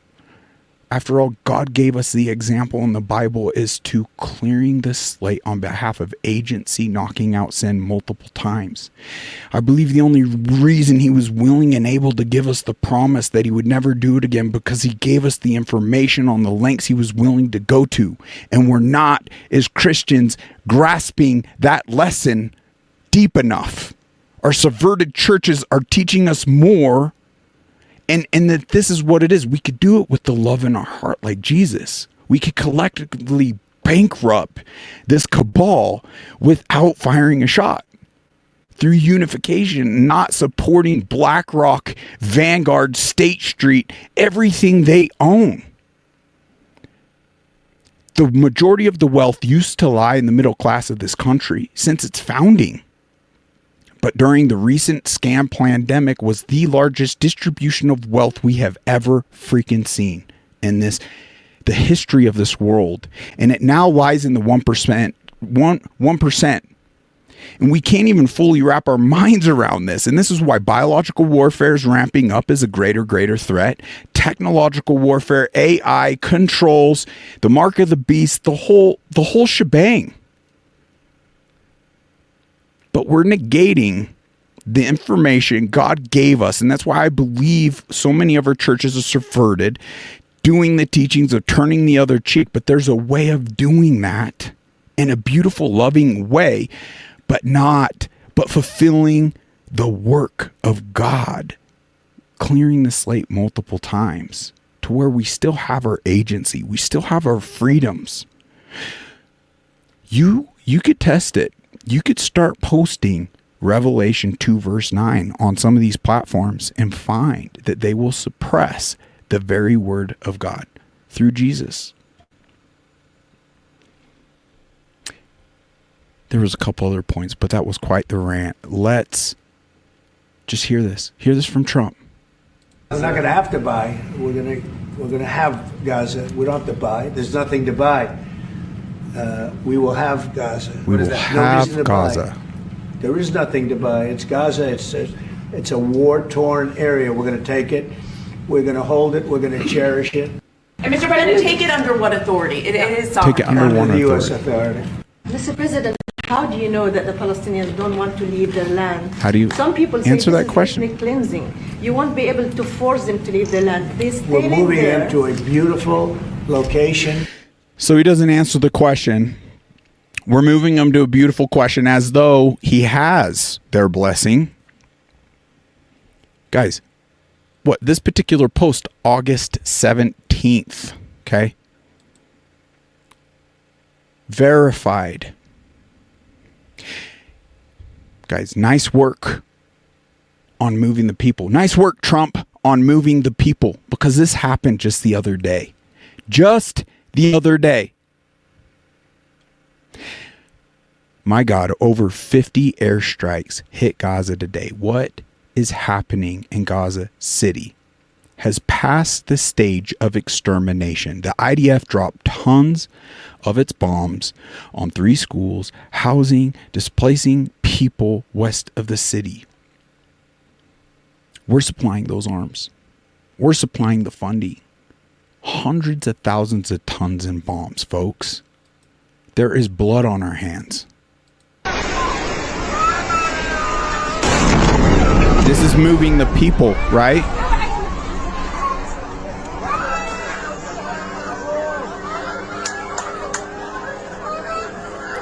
After all, God gave us the example in the Bible is to clearing the slate on behalf of agency, knocking out sin multiple times. I believe the only reason he was willing and able to give us the promise that he would never do it again, because he gave us the information on the lengths he was willing to go to. And we're not, as Christians, grasping that lesson deep enough. Our subverted churches are teaching us more. And that this is what it is. We could do it with the love in our heart like Jesus. We could collectively bankrupt this cabal without firing a shot. Through unification, not supporting BlackRock, Vanguard, State Street, everything they own. The majority of the wealth used to lie in the middle class of this country since its founding. But during the recent scam pandemic was the largest distribution of wealth we have ever freaking seen in the history of this world. And it now lies in the 1%. 1%. And we can't even fully wrap our minds around this. And this is why biological warfare is ramping up as a greater threat. Technological warfare, AI, controls, the mark of the beast, the whole shebang. But we're negating the information God gave us. And that's why I believe so many of our churches are subverted, doing the teachings of turning the other cheek. But there's a way of doing that in a beautiful, loving way, but fulfilling the work of God, clearing the slate multiple times to where we still have our agency. We still have our freedoms. You could test it. You could start posting Revelation 2 verse 9 on some of these platforms and find that they will suppress the very word of God through Jesus. There was a couple other points, but that was quite the rant. Let's just hear this. Hear this from Trump. We're not going to have to buy. We're going to have Gaza. We don't have to buy. There's nothing to buy. We will have Gaza. We will have Gaza. There is nothing to buy. It's Gaza. It's a war-torn area. We're going to take it. We're going to hold it. We're going to cherish it. And Mr. President, take it under what authority? It is sovereign. Take it under one the authority. U.S. authority. Mr. President, How do you know that the Palestinians don't want to leave their land? How do you Some people say answer this that is question? ethnic cleansing. You won't be able to force them to leave their land. They stay We're moving there. them to a beautiful location. So he doesn't answer the question. We're moving them to a beautiful question as though he has their blessing. Guys, what this particular post, August 17th, okay? Verified. Guys, nice work on moving the people. Nice work, Trump, on moving the people, because this happened just the other day. Just the other day. My God, over 50 airstrikes hit Gaza today. What is happening in Gaza City has passed the stage of extermination. The IDF dropped tons of its bombs on 3 schools, housing, displacing people west of the city. We're supplying those arms. We're supplying the funding. Hundreds of thousands of tons in bombs, folks. There is blood on our hands. This is moving the people, right?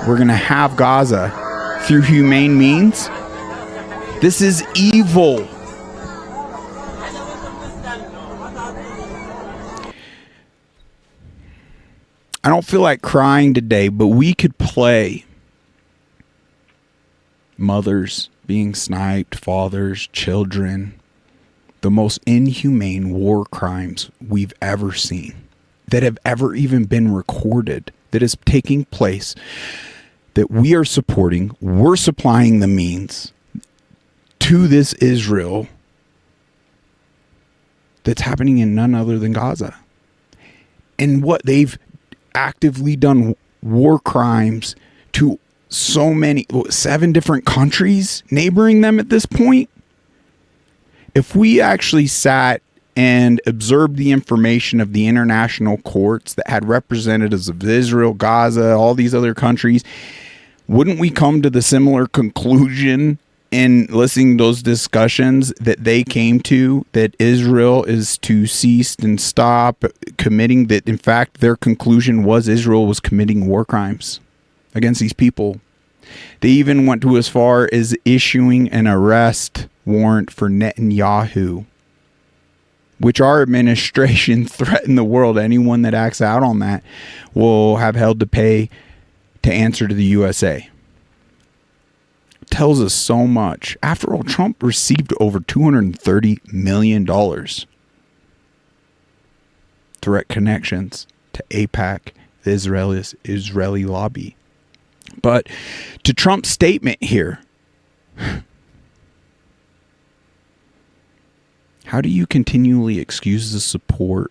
We're going to have Gaza through humane means. This is evil. I don't feel like crying today, but we could play mothers being sniped, fathers, children, the most inhumane war crimes we've ever seen, that have ever even been recorded, that is taking place, that we are supporting. We're supplying the means to this Israel that's happening in none other than Gaza. And what they've actively done war crimes to so many, 7 different countries neighboring them at this point. If we actually sat and observed the information of the international courts that had representatives of Israel, Gaza, all these other countries, wouldn't we come to the similar conclusion in listening to those discussions that they came to, that Israel is to cease and stop committing, that in fact their conclusion was Israel was committing war crimes against these people? They even went to as far as issuing an arrest warrant for Netanyahu, which our administration threatened the world. Anyone that acts out on that will have held to pay to answer to the USA. Tells us so much. After all, Trump received over $230 million. Direct connections to AIPAC, the Israeli lobby. But to Trump's statement here, how do you continually excuse the support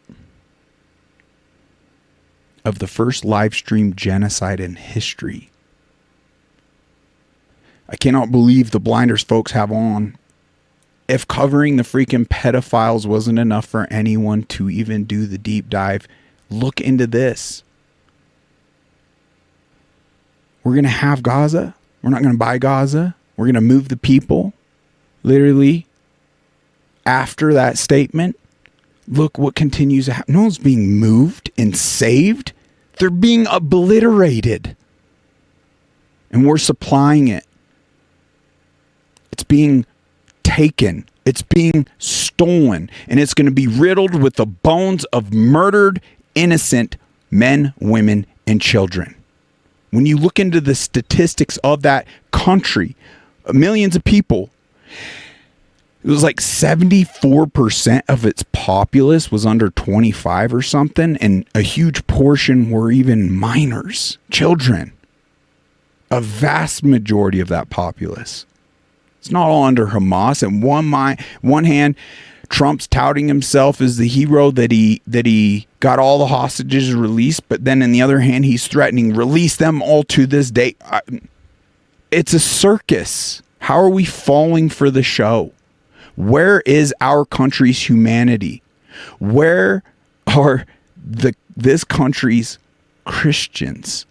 of the first live stream genocide in history? I cannot believe the blinders folks have on. If covering the freaking pedophiles wasn't enough for anyone to even do the deep dive, look into this. We're going to have Gaza. We're not going to buy Gaza. We're going to move the people. Literally, after that statement, look what continues to happen. No one's being moved and saved. They're being obliterated. And we're supplying it. It's being taken. It's being stolen. And it's going to be riddled with the bones of murdered, innocent men, women, and children. When you look into the statistics of that country, millions of people, it was like 74% of its populace was under 25 or something. And a huge portion were even minors, children. A vast majority of that populace. It's not all under Hamas. And one hand, Trump's touting himself as the hero that he got all the hostages released, but then in the other hand, he's threatening release them all to this day. It's a circus. How are we falling for the show? Where is our country's humanity? Where are this country's Christians?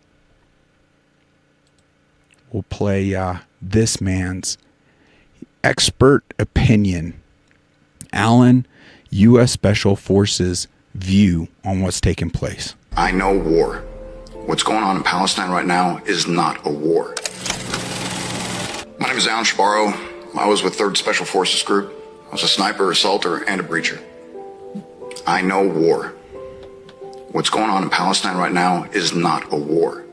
we'll play this man's expert opinion. Alan, U.S. Special Forces view on what's taking place. I know war. What's going on in Palestine right now is not a war. My name is Alan Shabaro. I was with 3rd Special Forces Group. I was a sniper, assaulter, and a breacher. I know war. What's going on in Palestine right now is not a war.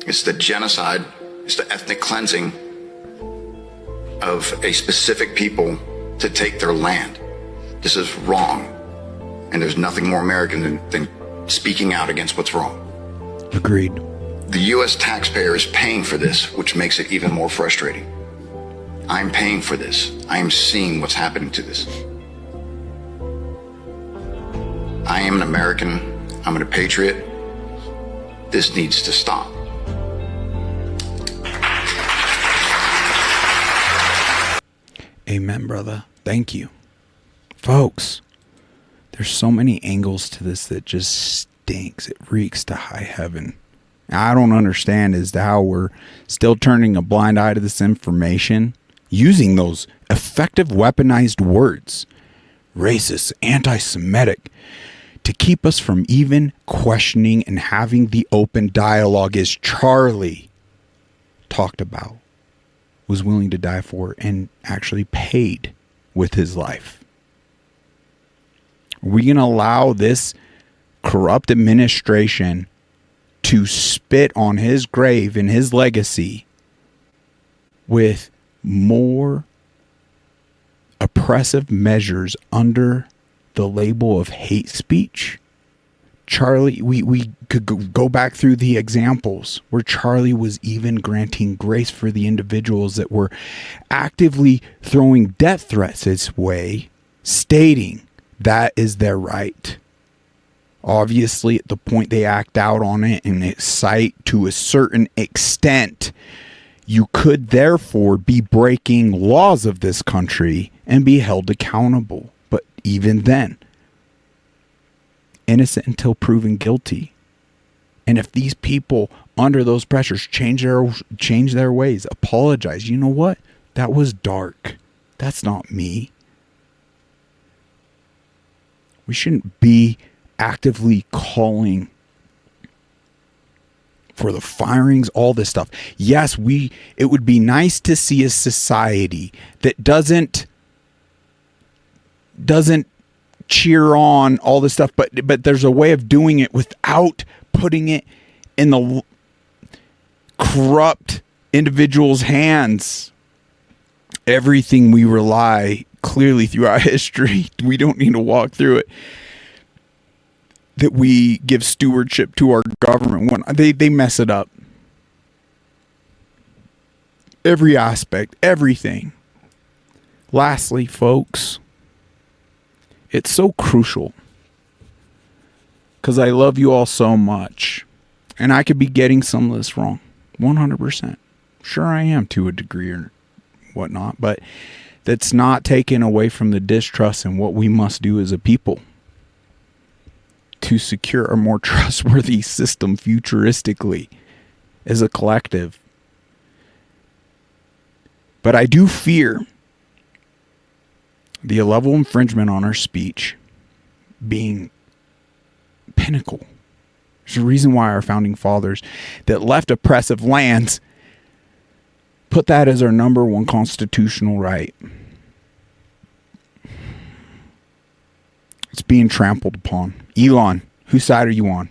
It's the genocide, it's the ethnic cleansing of a specific people to take their land. This is wrong. And there's nothing more American than speaking out against what's wrong. Agreed. The U.S. taxpayer is paying for this, which makes it even more frustrating. I'm paying for this. I am seeing what's happening to this. I am an American. I'm a patriot. This needs to stop. Amen, brother. Thank you. Folks, there's so many angles to this that just stinks. It reeks to high heaven. I don't understand as to how we're still turning a blind eye to this information, using those effective weaponized words, racist, anti-Semitic, to keep us from even questioning and having the open dialogue as Charlie talked about, was willing to die for and actually paid with his life. Are we going to allow this corrupt administration to spit on his grave and his legacy with more oppressive measures under the label of hate speech? Charlie, we could go back through the examples where Charlie was even granting grace for the individuals that were actively throwing death threats his way, stating that is their right. Obviously, at the point they act out on it and excite to a certain extent, you could therefore be breaking laws of this country and be held accountable. But even then, innocent until proven guilty. And if these people under those pressures change their ways, apologize, you know what? That was dark. That's not me. We shouldn't be actively calling for the firings, all this stuff. Yes, it would be nice to see a society that doesn't cheer on all this stuff, but there's a way of doing it without putting it in the corrupt individuals' hands. Everything we rely clearly throughout history, we don't need to walk through it, that we give stewardship to our government when they mess it up. Every aspect, everything. Lastly, folks, it's so crucial because I love you all so much, and I could be getting some of this wrong, 100%. Sure I am to a degree or whatnot, but that's not taken away from the distrust and what we must do as a people to secure a more trustworthy system futuristically as a collective. But I do fear the level of infringement on our speech being pinnacle. There's a reason why our founding fathers that left oppressive lands put that as our number one constitutional right. It's being trampled upon. Elon, whose side are you on?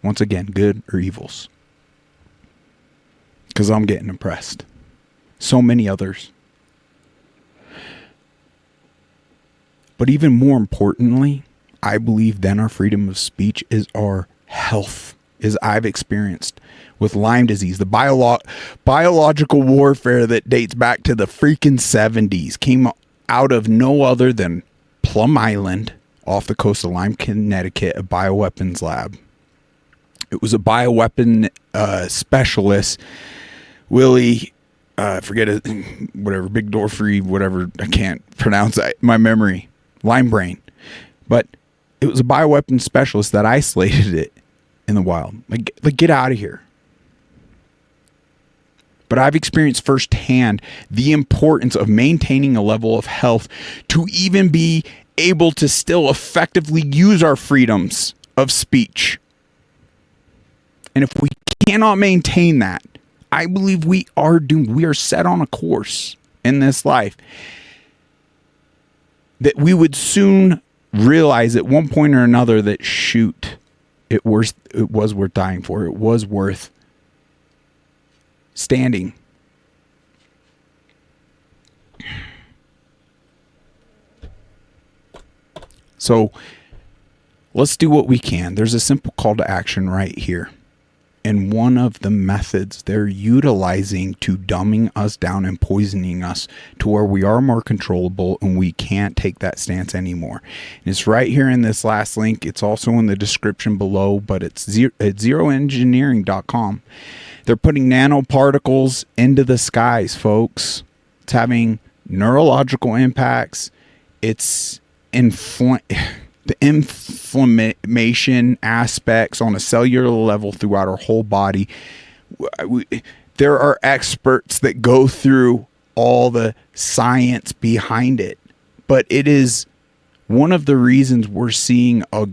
Once again, good or evils? Because I'm getting impressed. So many others. But even more importantly, I believe than our freedom of speech is our health, as I've experienced with Lyme disease. The biological warfare that dates back to the freaking 70s came out of no other than Plum Island off the coast of Lyme, Connecticut, a bioweapons lab. It was a bioweapon specialist, Willie, forget it, whatever, Big Dorfrey, whatever, I can't pronounce my memory, Lyme brain. But it was a bioweapon specialist that isolated it in the wild. Like get out of here. but I've experienced firsthand the importance of maintaining a level of health to even be able to still effectively use our freedoms of speech. And if we cannot maintain that, I believe we are doomed. We are set on a course in this life that we would soon realize at one point or another that, shoot, it was worth dying for. It was worth standing. So let's do what we can. There's a simple call to action right here. And one of the methods they're utilizing to dumbing us down and poisoning us to where we are more controllable and we can't take that stance anymore. And it's right here in this last link. It's also in the description below, but it's zeroengineering.com. They're putting nanoparticles into the skies, folks. It's having neurological impacts. It's the inflammation aspects on a cellular level throughout our whole body. There are experts that go through all the science behind it, but it is one of the reasons we're seeing a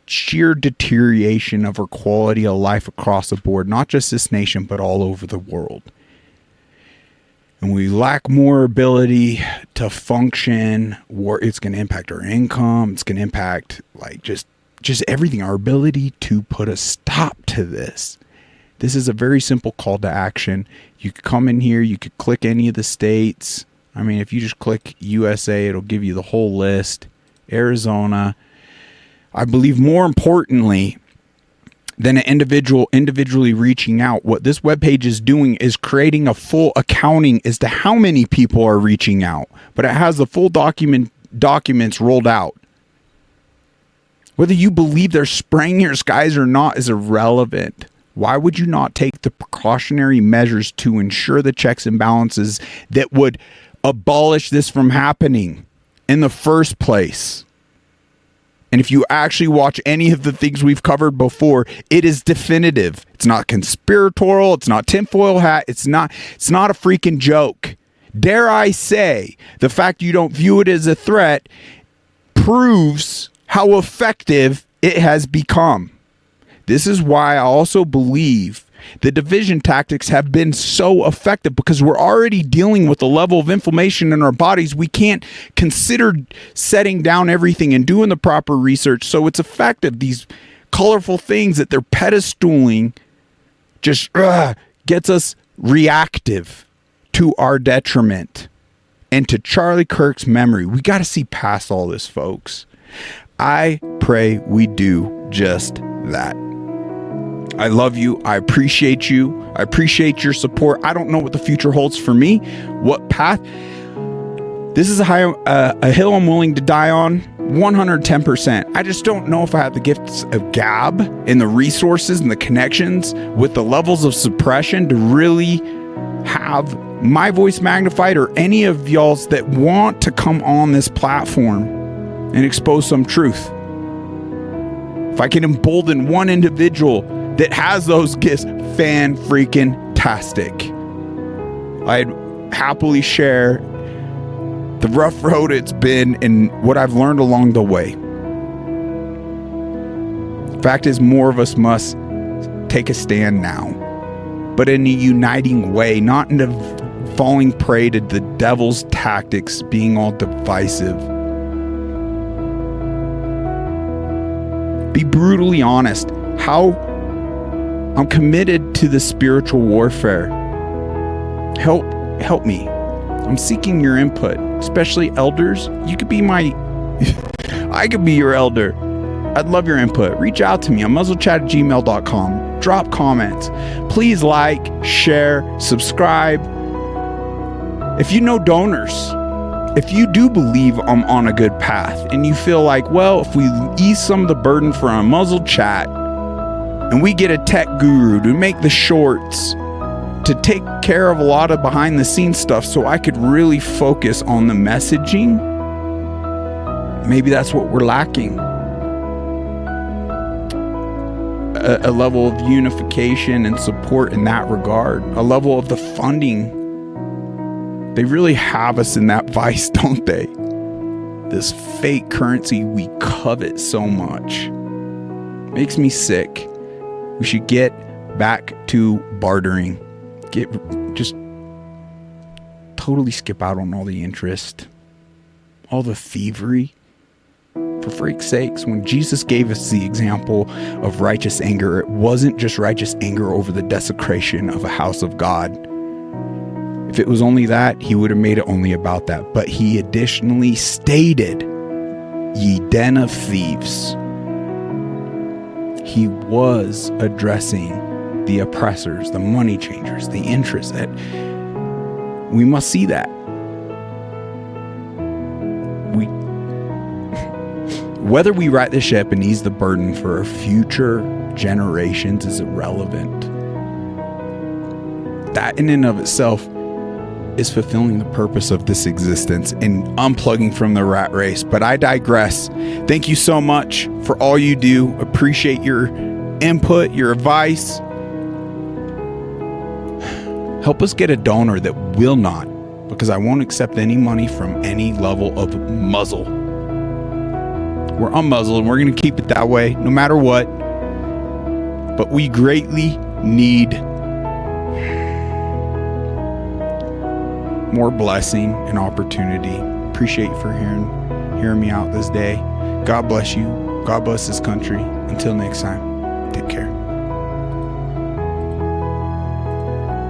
sheer deterioration of our quality of life across the board, not just this nation, but all over the world. And we lack more ability to function, or it's going to impact our income. It's going to impact like just everything, our ability to put a stop to this. This is a very simple call to action. You could come in here, you could click any of the states. I mean, if you just click USA, it'll give you the whole list. Arizona. I believe more importantly than an individually reaching out, what this webpage is doing is creating a full accounting as to how many people are reaching out, but it has the full documents rolled out. Whether you believe they're spraying your skies or not is irrelevant. Why would you not take the precautionary measures to ensure the checks and balances that would abolish this from happening in the first place? And if you actually watch any of the things we've covered before, it is definitive. It's not conspiratorial. It's not tinfoil hat. It's not a freaking joke. Dare I say, the fact you don't view it as a threat proves how effective it has become. This is why I also believe the division tactics have been so effective, because we're already dealing with a level of inflammation in our bodies. We can't consider setting down everything and doing the proper research. So it's effective. These colorful things that they're pedestaling just gets us reactive to our detriment and to Charlie Kirk's memory. We got to see past all this, folks. I pray we do just that. I love you. I appreciate you. I appreciate your support. I don't know what the future holds for me, what path. This is a hill I'm willing to die on 110%. I just don't know if I have the gifts of gab and the resources and the connections with the levels of suppression to really have my voice magnified, or any of y'all's that want to come on this platform and expose some truth. If I can embolden one individual that has those gifts, fan-freaking-tastic. I'd happily share the rough road it's been and what I've learned along the way. Fact is, more of us must take a stand now, but in a uniting way, not in a falling prey to the devil's tactics, being all divisive. Be brutally honest. I'm committed to the spiritual warfare. Help me. I'm seeking your input, especially elders. You could be I could be your elder. I'd love your input. Reach out to me on muzzlechat@gmail.com. Drop comments. Please like, share, subscribe. If you know donors, if you do believe I'm on a good path and you feel like, well, if we ease some of the burden for a Muzzle Chat, and we get a tech guru to make the shorts, to take care of a lot of behind the scenes stuff so I could really focus on the messaging, maybe that's what we're lacking. a level of unification and support in that regard, a level of the funding. They really have us in that vice, don't they? This fake currency we covet so much. Makes me sick. We should get back to bartering. Just totally skip out on all the interest, all the thievery. For freak's sakes, when Jesus gave us the example of righteous anger, it wasn't just righteous anger over the desecration of a house of God. If it was only that, he would have made it only about that. But he additionally stated, ye den of thieves. He was addressing the oppressors, the money changers, the interests. That we must see that. Whether we right the ship and ease the burden for future generations is irrelevant. That in and of itself is fulfilling the purpose of this existence and unplugging from the rat race. But I digress. Thank you so much for all you do. Appreciate your input, your advice. Help us get a donor that will not, because I won't accept any money from any level of muzzle. We're unmuzzled and we're going to keep it that way no matter what. But we greatly need more blessing and opportunity. Appreciate you for hearing me out this day. God bless you. God bless this country. Until next time.